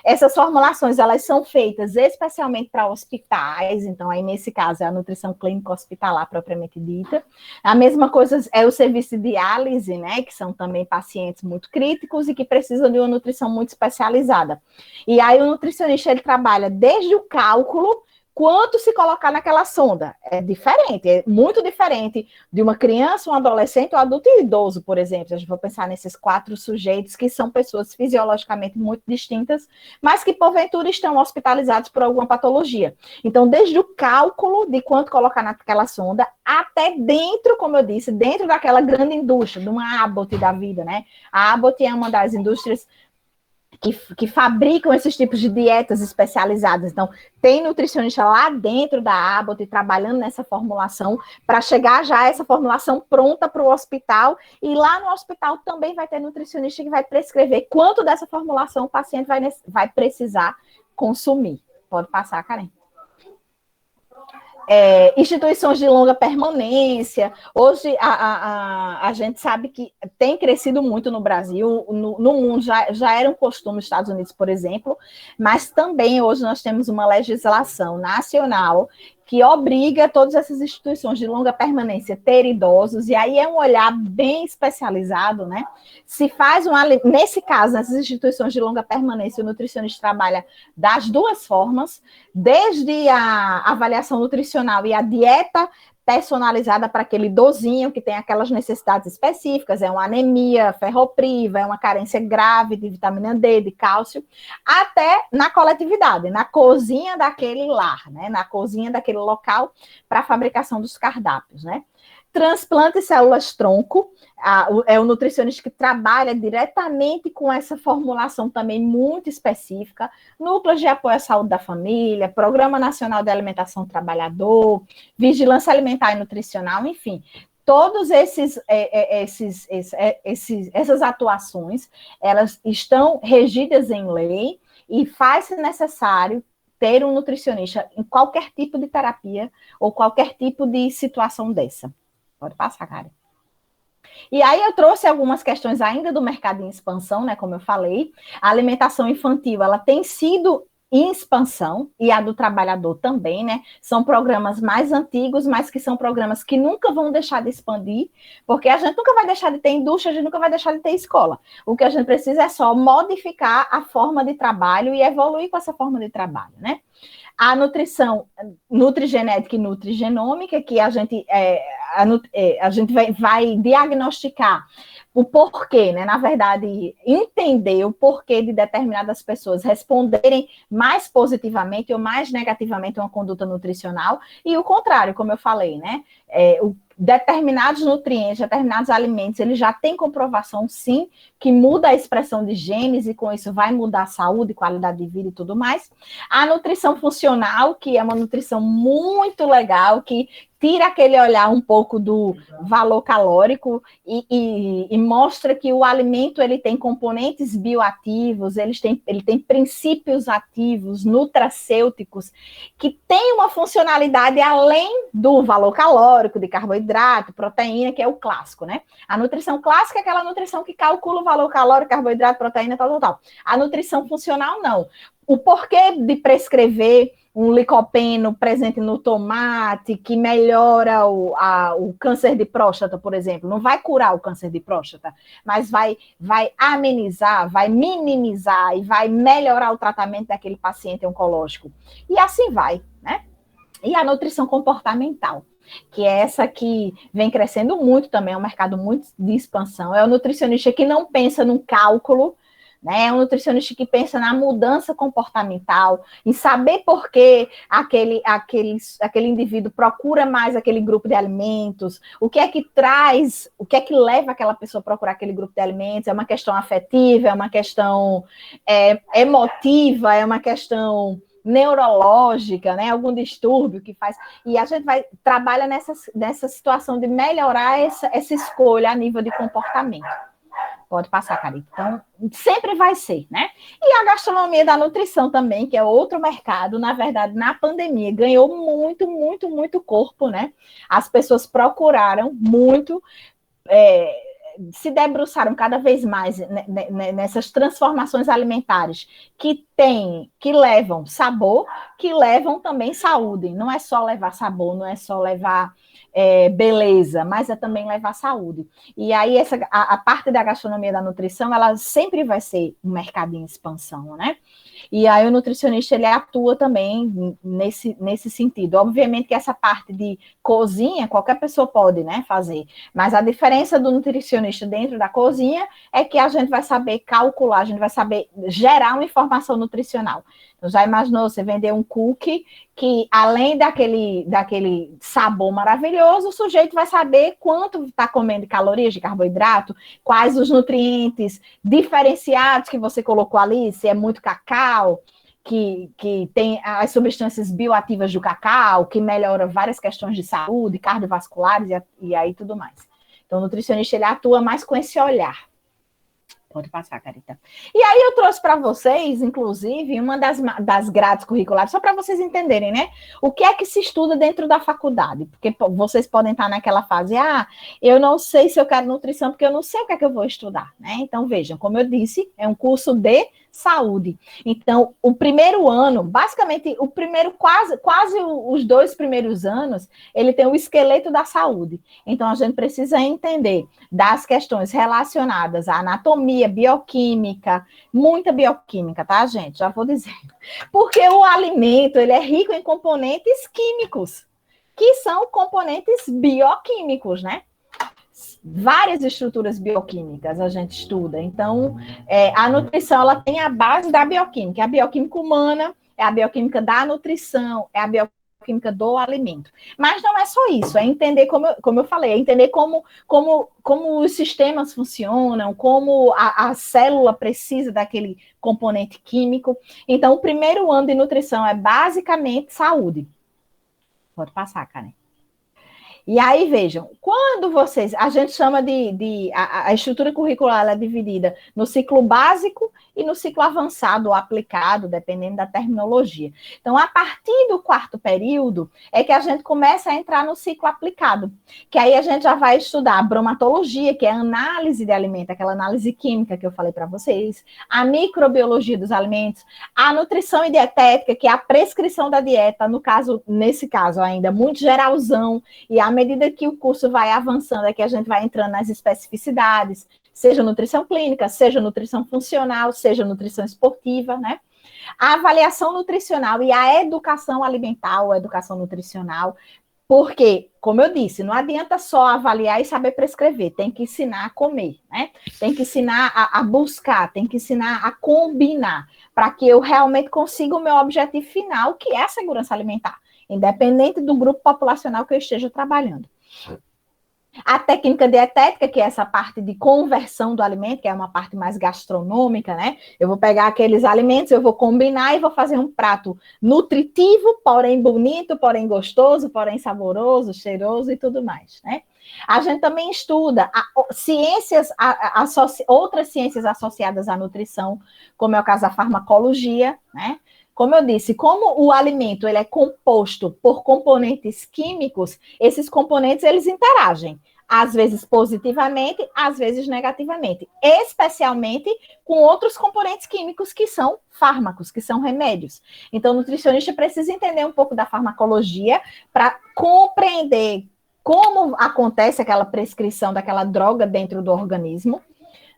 Speaker 2: Essas formulações, elas são feitas especialmente para hospitais, então aí nesse caso é a nutrição clínica hospitalar propriamente dita. A mesma coisa é o serviço de diálise, né? Que são também pacientes muito críticos e que precisam de uma nutrição muito especializada. E aí o nutricionista, ele trabalha desde o cálculo, quanto se colocar naquela sonda. É diferente, é muito diferente de uma criança, um adolescente, um adulto e um idoso, por exemplo. Se a gente for pensar nesses 4 sujeitos que são pessoas fisiologicamente muito distintas, mas que porventura estão hospitalizados por alguma patologia. Então, desde o cálculo de quanto colocar naquela sonda, até dentro, como eu disse, dentro daquela grande indústria, de uma Abbott da vida, né? A Abbott é uma das indústrias que fabricam esses tipos de dietas especializadas. Então, tem nutricionista lá dentro da Abbott trabalhando nessa formulação para chegar já a essa formulação pronta para o hospital. E lá no hospital também vai ter nutricionista que vai prescrever quanto dessa formulação o paciente vai precisar consumir. Pode passar, Karen. Instituições de longa permanência. Hoje a gente sabe que tem crescido muito no Brasil, no mundo já era um costume nos Estados Unidos, por exemplo, mas também hoje nós temos uma legislação nacional que obriga todas essas instituições de longa permanência a ter idosos, e aí é um olhar bem especializado, né? Se faz nesse caso, nessas instituições de longa permanência, o nutricionista trabalha das 2 formas, desde a avaliação nutricional e a dieta personalizada para aquele idosinho que tem aquelas necessidades específicas, é uma anemia ferropriva, é uma carência grave de vitamina D, de cálcio, até na coletividade, na cozinha daquele lar, né? Na cozinha daquele local para a fabricação dos cardápios, né? Transplante de células-tronco, é o nutricionista que trabalha diretamente com essa formulação também muito específica, núcleos de apoio à saúde da família, Programa Nacional de Alimentação do Trabalhador, Vigilância Alimentar e Nutricional, enfim, todos essas atuações, elas estão regidas em lei e faz-se necessário ter um nutricionista em qualquer tipo de terapia ou qualquer tipo de situação dessa. Pode passar, Karen. E aí eu trouxe algumas questões ainda do mercado em expansão, né? Como eu falei, a alimentação infantil, ela tem sido em expansão, e a do trabalhador também, né? São programas mais antigos, mas que são programas que nunca vão deixar de expandir, porque a gente nunca vai deixar de ter indústria, a gente nunca vai deixar de ter escola. O que a gente precisa é só modificar a forma de trabalho e evoluir com essa forma de trabalho, né? A nutrição nutrigenética e nutrigenômica, que a gente vai diagnosticar o porquê, né? Na verdade, entender o porquê de determinadas pessoas responderem mais positivamente ou mais negativamente a uma conduta nutricional, e o contrário, como eu falei, né? Determinados nutrientes, determinados alimentos, ele já tem comprovação, sim, que muda a expressão de genes e com isso vai mudar a saúde, qualidade de vida e tudo mais. A nutrição funcional, que é uma nutrição muito legal, que tira aquele olhar um pouco do valor calórico e mostra que o alimento ele tem componentes bioativos, ele tem princípios ativos, nutracêuticos, que tem uma funcionalidade além do valor calórico, de carboidrato, proteína, que é o clássico, né? A nutrição clássica é aquela nutrição que calcula o valor calórico, carboidrato, proteína, tal. A nutrição funcional, não. O porquê de prescrever um licopeno presente no tomate, que melhora o câncer de próstata, por exemplo. Não vai curar o câncer de próstata, mas vai amenizar, vai minimizar e vai melhorar o tratamento daquele paciente oncológico. E assim vai, né? E a nutrição comportamental, que é essa que vem crescendo muito também, é um mercado muito de expansão. É o nutricionista que não pensa num cálculo, né? É um nutricionista que pensa na mudança comportamental, em saber por que aquele indivíduo procura mais aquele grupo de alimentos, o que é que leva aquela pessoa a procurar aquele grupo de alimentos, é uma questão afetiva, é uma questão emotiva, é uma questão neurológica, né? Algum distúrbio que faz, e a gente trabalha nessa situação de melhorar essa escolha a nível de comportamento. Pode passar, Carita. Então, sempre vai ser, né? E a gastronomia da nutrição também, que é outro mercado, na verdade, na pandemia, ganhou muito, muito, muito corpo, né? As pessoas procuraram muito, se debruçaram cada vez mais nessas transformações alimentares que levam sabor, que levam também saúde. Não é só levar sabor, não é só levar beleza, mas é também levar saúde. E aí a parte da gastronomia da nutrição, ela sempre vai ser um mercado em expansão, né? E aí o nutricionista, ele atua também nesse sentido. Obviamente que essa parte de cozinha, qualquer pessoa pode, né, fazer. Mas a diferença do nutricionista dentro da cozinha é que a gente vai saber calcular, a gente vai saber gerar uma informação nutricional. Então, já imaginou você vender um cookie que, além daquele sabor maravilhoso, o sujeito vai saber quanto está comendo de calorias, de carboidrato, quais os nutrientes diferenciados que você colocou ali, se é muito cacau, que tem as substâncias bioativas do cacau, que melhora várias questões de saúde, cardiovasculares e aí tudo mais. Então, o nutricionista, ele atua mais com esse olhar. Pode passar, Carita. E aí eu trouxe para vocês, inclusive, uma das grades curriculares, só para vocês entenderem, né? O que é que se estuda dentro da faculdade? Porque vocês podem estar naquela fase, eu não sei se eu quero nutrição, porque eu não sei o que é que eu vou estudar, né? Então, vejam, como eu disse, é um curso de saúde. Então, o primeiro ano, basicamente, o primeiro, quase os 2 primeiros anos, ele tem o esqueleto da saúde. Então, a gente precisa entender das questões relacionadas à anatomia, bioquímica, muita bioquímica, tá, gente? Já vou dizer. Porque o alimento, ele é rico em componentes químicos, que são componentes bioquímicos, né? Várias estruturas bioquímicas a gente estuda. Então, a nutrição, ela tem a base da bioquímica. A bioquímica humana, é a bioquímica da nutrição, é a bioquímica do alimento. Mas não é só isso, é entender, como eu falei, é entender como os sistemas funcionam, como a célula precisa daquele componente químico. Então, o primeiro ano de nutrição é basicamente saúde. Pode passar, Karen. E aí, vejam, quando a gente chama a estrutura curricular ela é dividida no ciclo básico e no ciclo avançado ou aplicado, dependendo da terminologia. Então, a partir do 4º período, é que a gente começa a entrar no ciclo aplicado, que aí a gente já vai estudar a bromatologia, que é a análise de alimento, aquela análise química que eu falei para vocês, a microbiologia dos alimentos, a nutrição e dietética, que é a prescrição da dieta, nesse caso ainda, muito geralzão, e à medida que o curso vai avançando, é que a gente vai entrando nas especificidades, seja nutrição clínica, seja nutrição funcional, seja nutrição esportiva, né? A avaliação nutricional e a educação alimentar ou educação nutricional, porque, como eu disse, não adianta só avaliar e saber prescrever, tem que ensinar a comer, né? Tem que ensinar a buscar, tem que ensinar a combinar, para que eu realmente consiga o meu objetivo final, que é a segurança alimentar, independente do grupo populacional que eu esteja trabalhando. A técnica dietética, que é essa parte de conversão do alimento, que é uma parte mais gastronômica, né? Eu vou pegar aqueles alimentos, eu vou combinar e vou fazer um prato nutritivo, porém bonito, porém gostoso, porém saboroso, cheiroso e tudo mais, né? A gente também estuda outras ciências associadas à nutrição, como é o caso da farmacologia, né? Como eu disse, como o alimento ele é composto por componentes químicos, esses componentes eles interagem, às vezes positivamente, às vezes negativamente, especialmente com outros componentes químicos que são fármacos, que são remédios. Então, o nutricionista precisa entender um pouco da farmacologia para compreender como acontece aquela prescrição daquela droga dentro do organismo,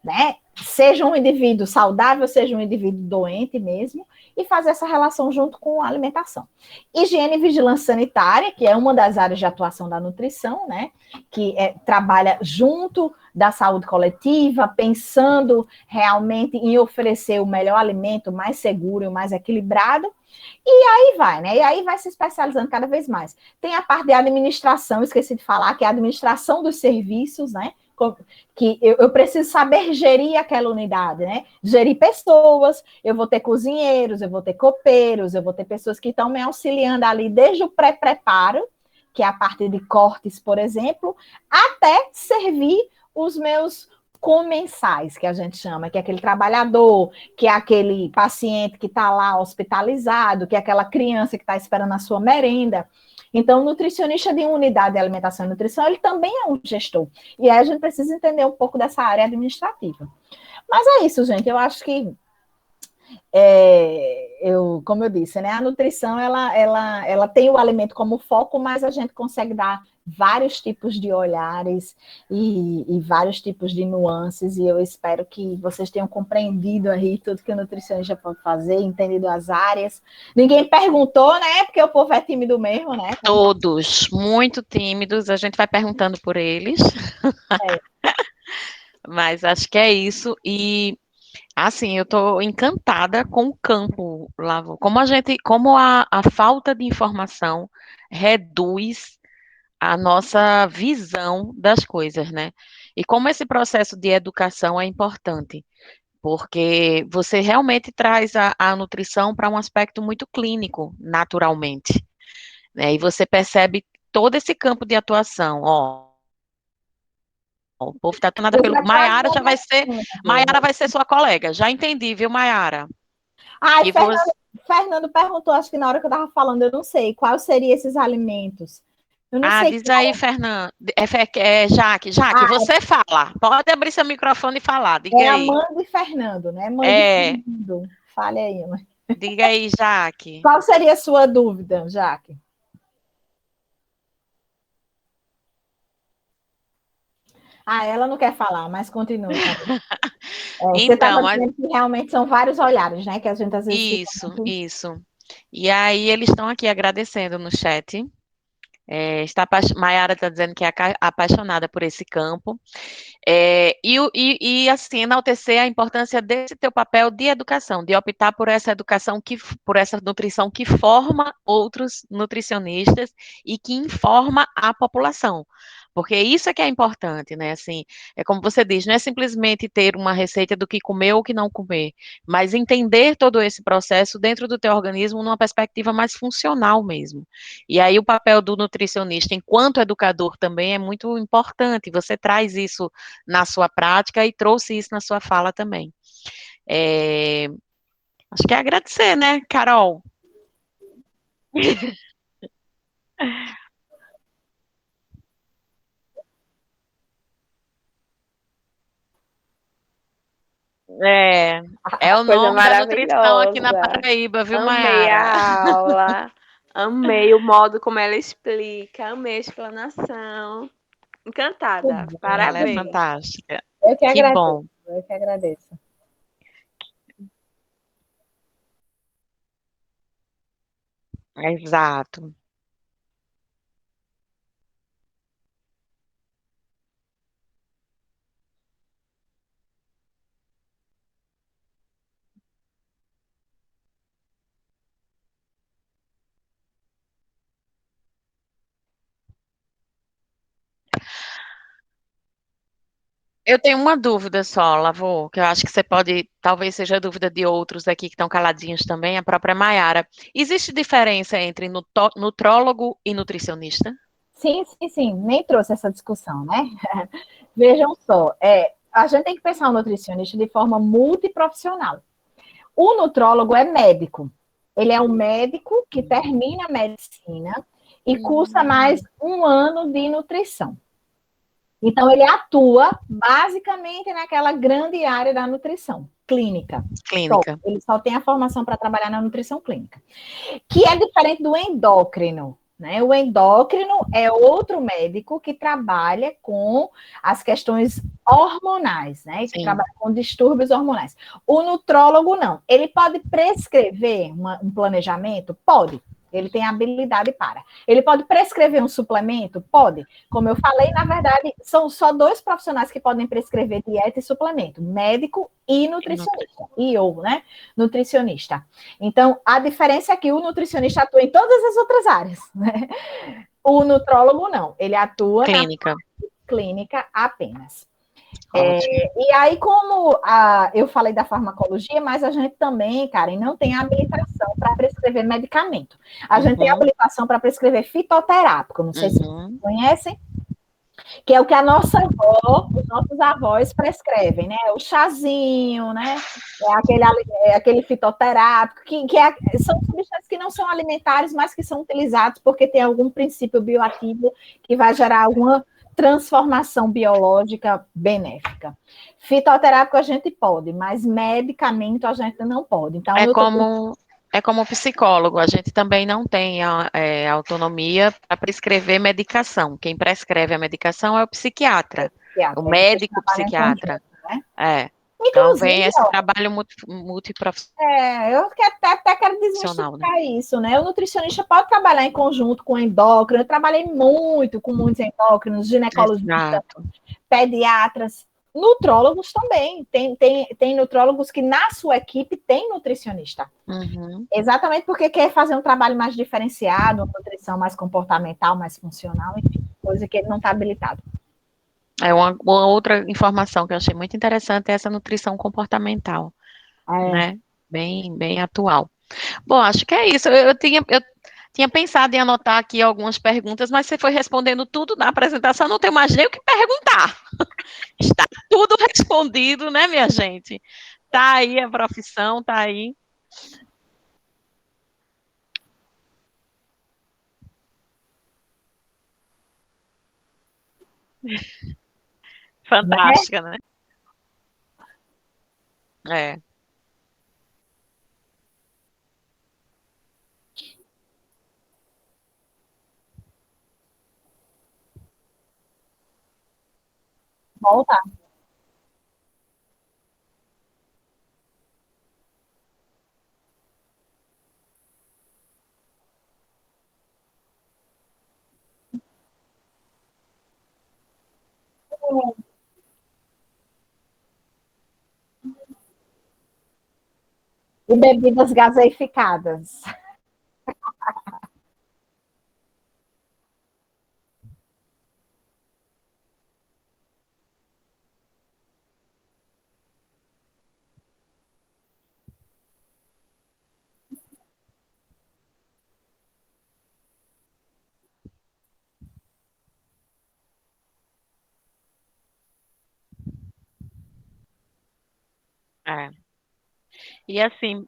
Speaker 2: né? Seja um indivíduo saudável, seja um indivíduo doente mesmo, e fazer essa relação junto com a alimentação. Higiene e vigilância sanitária, que é uma das áreas de atuação da nutrição, né? Que trabalha junto da saúde coletiva, pensando realmente em oferecer o melhor alimento, o mais seguro e o mais equilibrado. E aí vai, né? E aí vai se especializando cada vez mais. Tem a parte de administração, esqueci de falar, que é a administração dos serviços, né? Que eu preciso saber gerir aquela unidade, né? Gerir pessoas, eu vou ter cozinheiros, eu vou ter copeiros, eu vou ter pessoas que estão me auxiliando ali desde o pré-preparo, que é a parte de cortes, por exemplo, até servir os meus comensais, que a gente chama, que é aquele trabalhador, que é aquele paciente que está lá hospitalizado, que é aquela criança que está esperando a sua merenda. Então, o nutricionista de unidade de alimentação e nutrição, ele também é um gestor. E aí a gente precisa entender um pouco dessa área administrativa. Mas é isso, gente. Eu acho que Como eu disse, né? A nutrição ela tem o alimento como foco, mas a gente consegue dar vários tipos de olhares e vários tipos de nuances, e eu espero que vocês tenham compreendido aí tudo que o nutricionista pode fazer, entendido as áreas. Ninguém perguntou, né? Porque o povo é tímido mesmo, né?
Speaker 1: Todos muito tímidos, a gente vai perguntando por eles.
Speaker 2: É.
Speaker 1: Mas acho que é isso. E assim, eu estou encantada com o campo, Lavo. Como a falta de informação reduz a nossa visão das coisas, né? E como esse processo de educação é importante, porque você realmente traz a nutrição para um aspecto muito clínico, naturalmente, né? E você percebe todo esse campo de atuação, ó. O povo está nada
Speaker 2: Eu
Speaker 1: pelo.
Speaker 2: já
Speaker 1: Maiara já vai ser. Maiara
Speaker 2: quase.
Speaker 1: vai ser sua colega. Já entendi, viu, Maiara?
Speaker 2: Ai,
Speaker 1: Que você.
Speaker 2: Fernando perguntou, acho que na hora que eu estava falando, eu não sei, quais seriam esses alimentos? Eu não
Speaker 1: Ah,
Speaker 2: sei
Speaker 1: diz aí,
Speaker 2: qual.
Speaker 1: Fernanda. Jaque. Jaque,
Speaker 2: Ah,
Speaker 1: você fala. Pode abrir seu microfone e falar.
Speaker 2: é
Speaker 1: Diga
Speaker 2: a
Speaker 1: aí.
Speaker 2: mãe de Fernando, né? Mãe de
Speaker 1: É,
Speaker 2: Fernando. Fale aí, mãe.
Speaker 1: diga aí, Jaque.
Speaker 2: Qual seria a sua dúvida, Jaque? Ah, ela não quer falar, mas continue. Você estava
Speaker 1: Então,
Speaker 2: dizendo que realmente são vários olhares, né? Que a gente às vezes fica
Speaker 1: isso,
Speaker 2: muito...
Speaker 1: isso. E aí, eles estão aqui agradecendo no chat. Maiara está dizendo que é apaixonada por esse campo. Assim, enaltecer a importância desse teu papel de educação, de optar por essa educação, por essa nutrição que forma outros nutricionistas e que informa a população. Porque isso é que é importante, né? Assim, é como você diz, não é simplesmente ter uma receita do que comer ou que não comer, mas entender todo esse processo dentro do teu organismo numa perspectiva mais funcional mesmo. E aí o papel do nutricionista, enquanto educador, também é muito importante. Você traz isso na sua prática e trouxe isso na sua fala também. É, acho que é agradecer, né, Carol? É, é o
Speaker 4: Coisa
Speaker 1: nome da nutrição aqui na
Speaker 4: maravilhosa.
Speaker 1: Paraíba, viu,
Speaker 4: Amei
Speaker 1: Mayara?
Speaker 4: a aula. Amei o modo como ela explica. Amei a explanação. Encantada.
Speaker 1: Ela é
Speaker 4: Parabéns.
Speaker 1: fantástica.
Speaker 2: Eu que
Speaker 1: Que
Speaker 2: agradeço,
Speaker 1: bom.
Speaker 2: eu que agradeço.
Speaker 1: Exato. Eu tenho uma dúvida só, Lavô, que eu acho que você pode, talvez seja dúvida de outros aqui que estão caladinhos também, a própria Maiara. Existe diferença entre nutrólogo e nutricionista?
Speaker 2: Sim, sim, sim. Nem trouxe essa discussão, né? Vejam só, a gente tem que pensar o nutricionista de forma multiprofissional. O nutrólogo é médico. Ele é um médico que termina a medicina e cursa mais um ano de nutrição. Então, ele atua basicamente naquela grande área da nutrição clínica. Só.
Speaker 1: Clínica.
Speaker 2: Ele só tem a formação para trabalhar na nutrição clínica, que é diferente do endócrino. Né? O endócrino é outro médico que trabalha com as questões hormonais, né? Que
Speaker 1: Sim.
Speaker 2: trabalha com distúrbios hormonais. O nutrólogo não. Ele pode prescrever um planejamento? Pode. Ele tem habilidade para. Ele pode prescrever um suplemento? Pode. Como eu falei, na verdade, são só dois profissionais que podem prescrever dieta e suplemento: médico e nutricionista. Né? Nutricionista. Então, a diferença é que o nutricionista atua em todas as outras áreas. Né? O nutrólogo não. Ele atua
Speaker 1: Clínica.
Speaker 2: na clínica apenas.
Speaker 1: Ótimo.
Speaker 2: E aí, como eu falei da farmacologia, mas a gente também, Karen, não tem habilitação para prescrever medicamento. A gente tem habilitação para prescrever fitoterápico, não sei se vocês conhecem, que é o que a nossa avó, os nossos avós prescrevem, né? O chazinho, né? Aquele fitoterápico, são substâncias que não são alimentares, mas que são utilizados porque tem algum princípio bioativo que vai gerar alguma transformação biológica benéfica. Fitoterápico a gente pode, mas medicamento a gente não pode. Então,
Speaker 1: É como psicólogo, a gente também não tem autonomia para prescrever medicação. Quem prescreve a medicação é o psiquiatra, o médico psiquiatra.
Speaker 2: Né?
Speaker 1: É. Então,
Speaker 2: Inclusive,
Speaker 1: vem esse trabalho multiprofissional.
Speaker 2: eu até quero desmistificar isso, né? O nutricionista pode trabalhar em conjunto com o endócrino. Eu trabalhei muito com muitos endócrinos, ginecologistas, pediatras, nutrólogos também. Tem nutrólogos que na sua equipe tem nutricionista.
Speaker 1: Uhum.
Speaker 2: Exatamente porque quer fazer um trabalho mais diferenciado, uma nutrição mais comportamental, mais funcional, enfim, coisa que ele não está habilitado.
Speaker 1: Uma outra informação que eu achei muito interessante é essa nutrição comportamental, né? Bem atual. Bom, acho que é isso. Eu tinha pensado em anotar aqui algumas perguntas, mas você foi respondendo tudo na apresentação, não tenho mais nem o que perguntar. Está tudo respondido, né, minha gente? Tá aí a profissão, tá aí. Fantástica, né? É.
Speaker 2: Volta. E bebidas gaseificadas.
Speaker 1: É. E assim,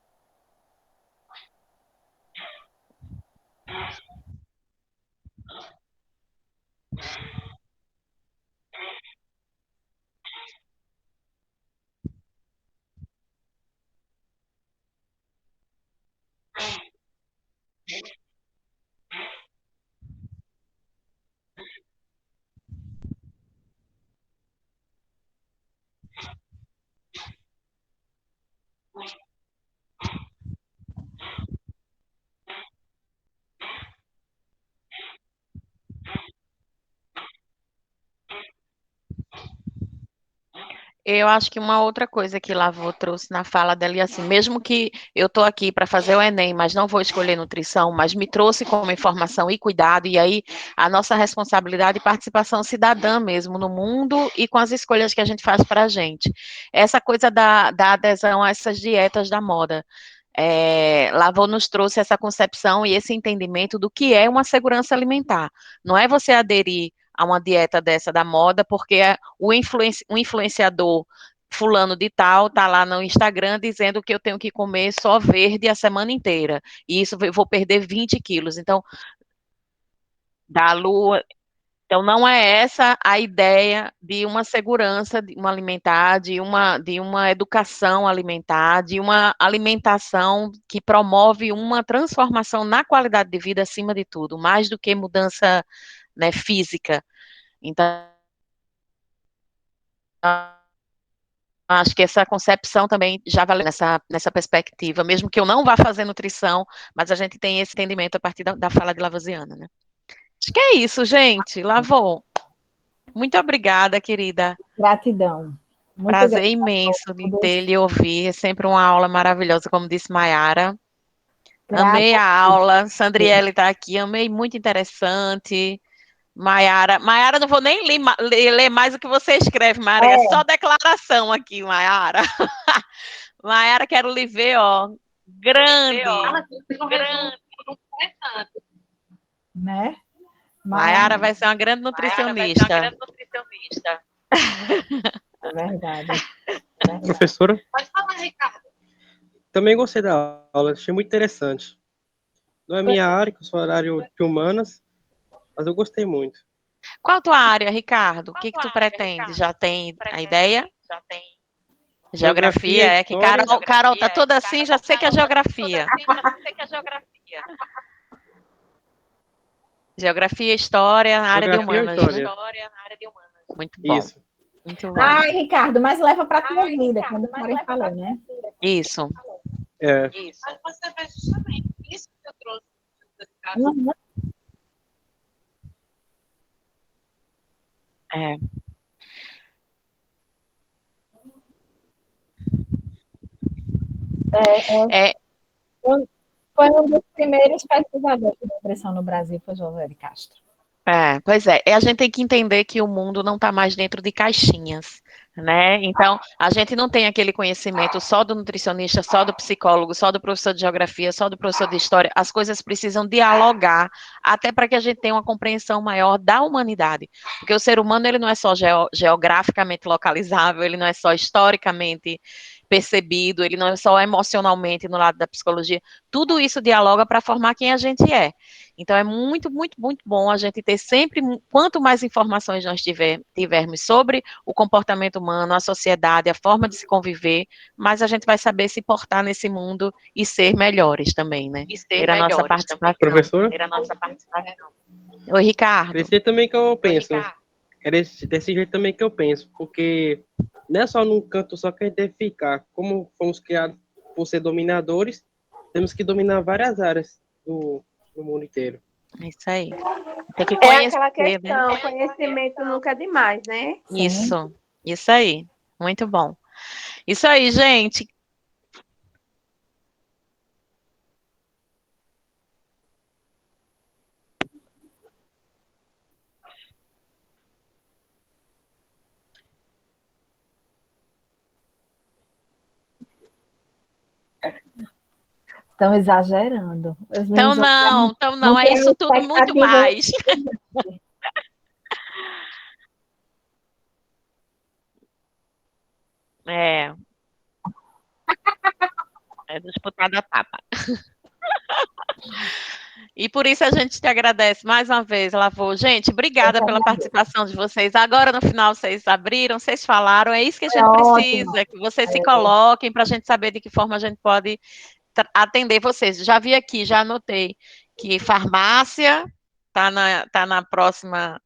Speaker 1: eu acho que uma outra coisa que Lavô trouxe na fala dela, e assim, mesmo que eu estou aqui para fazer o Enem, mas não vou escolher nutrição, mas me trouxe como informação e cuidado, e aí a nossa responsabilidade e participação cidadã mesmo no mundo e com as escolhas que a gente faz para a gente. Essa coisa da adesão a essas dietas da moda. Lavô nos trouxe essa concepção e esse entendimento do que é uma segurança alimentar. Não é você aderir a uma dieta dessa da moda, porque o influenciador fulano de tal tá lá no Instagram dizendo que eu tenho que comer só verde a semana inteira. E isso eu vou perder 20 quilos. Então, da lua. Então, não é essa a ideia de uma segurança de uma alimentar, de uma educação alimentar, de uma alimentação que promove uma transformação na qualidade de vida acima de tudo, mais do que mudança, né, física. Então, acho que essa concepção também já vale nessa perspectiva, mesmo que eu não vá fazer nutrição, mas a gente tem esse entendimento a partir da fala de Lavoisiana, né? Acho que é isso, gente. Lavô. Muito obrigada, querida.
Speaker 2: Gratidão. Muito
Speaker 1: Prazer
Speaker 2: gratidão
Speaker 1: imenso de ter lhe ouvir. É sempre uma aula maravilhosa, como disse Mayara. Amei a aula. Sandriele está aqui. Amei, muito interessante. Mayara, não vou nem ler mais o que você escreve, Mayara. É só declaração aqui, Mayara. Mayara, quero lhe ver, ó. Grande. Grande.
Speaker 2: Né?
Speaker 1: Mayara vai ser uma grande nutricionista.
Speaker 2: É verdade.
Speaker 5: Professora? Pode falar, Ricardo. Também gostei da aula, achei muito interessante. Não é minha área, que eu sou horário de humanas, mas eu gostei muito.
Speaker 1: Qual a tua área, Ricardo? O que que tu pretende? Já tem a ideia? Geografia,
Speaker 5: Geografia,
Speaker 1: é que
Speaker 5: história.
Speaker 1: Carol tá toda assim, já sei que é geografia. Geografia, história, área de
Speaker 5: Geografia ou
Speaker 1: humanas, né?
Speaker 5: história?
Speaker 1: Muito bom,
Speaker 5: Isso.
Speaker 1: muito bom.
Speaker 2: Ai, Ricardo, mas leva para a tua vida, quando o Karen falou, né?
Speaker 1: Isso.
Speaker 5: É.
Speaker 2: Uhum.
Speaker 1: É. É,
Speaker 2: Foi um dos primeiros pesquisadores de depressão no Brasil, foi José de Castro.
Speaker 1: Pois é, a gente tem que entender que o mundo não está mais dentro de caixinhas, né? Então, a gente não tem aquele conhecimento só do nutricionista, só do psicólogo, só do professor de geografia, só do professor de história. As coisas precisam dialogar, até para que a gente tenha uma compreensão maior da humanidade. Porque o ser humano, ele não é só geograficamente localizável, ele não é só historicamente percebido, ele não é só emocionalmente no lado da psicologia. Tudo isso dialoga para formar quem a gente é. Então, é muito, muito, muito bom a gente ter sempre, quanto mais informações nós tivermos sobre o comportamento humano, a sociedade, a forma de se conviver, mais a gente vai saber se portar nesse mundo e ser melhores também, né? Ter a nossa participação.
Speaker 5: Professora?
Speaker 1: Oi, Ricardo.
Speaker 5: Desse jeito também que eu penso. É desse jeito também que eu penso. Porque não é só num canto só que a gente deve ficar. Como fomos criados por ser dominadores, temos que dominar várias áreas do mundo inteiro.
Speaker 1: É isso aí. Tem que
Speaker 4: É
Speaker 1: conhecer,
Speaker 4: aquela
Speaker 1: né?
Speaker 4: questão, conhecimento nunca é demais, né?
Speaker 1: Isso aí. Muito bom. Isso aí, gente.
Speaker 2: Estão exagerando. Os
Speaker 1: Então
Speaker 2: meninos
Speaker 1: não, é
Speaker 2: criam
Speaker 1: isso tudo muito
Speaker 2: expectativa.
Speaker 1: mais. É, é disputada a tapa. E por isso a gente te agradece mais uma vez, Lavô. Gente, obrigada pela participação de vocês. Agora no final vocês abriram, vocês falaram, é isso que a
Speaker 2: Foi
Speaker 1: gente
Speaker 2: ótimo.
Speaker 1: precisa, que vocês se coloquem para a gente saber de que forma a gente pode atender vocês. Já vi aqui, já anotei que farmácia tá na próxima,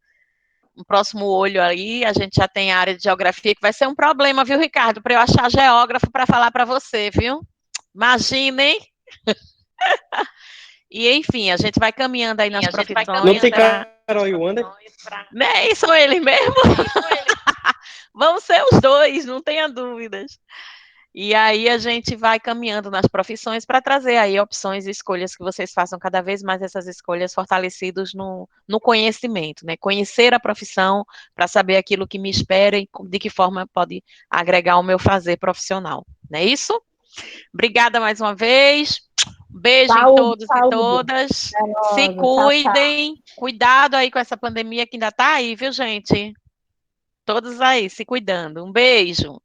Speaker 1: no próximo olho aí, a gente já tem a área de geografia, que vai ser um problema, viu, Ricardo, para eu achar geógrafo para falar para você, viu? Imaginem. E, enfim, a gente vai caminhando aí nas profissões.
Speaker 5: Não tem Carol e Wander?
Speaker 1: Né? São eles mesmo. Vão ser os dois, não tenha dúvidas. E aí a gente vai caminhando nas profissões para trazer aí opções e escolhas que vocês façam cada vez mais essas escolhas fortalecidos no conhecimento, né? Conhecer a profissão para saber aquilo que me espera e de que forma pode agregar ao meu fazer profissional. Não é isso? Obrigada mais uma vez. Beijo em todos e todas. Se cuidem. Cuidado aí com essa pandemia que ainda está aí, viu, gente? Todos aí se cuidando. Um beijo.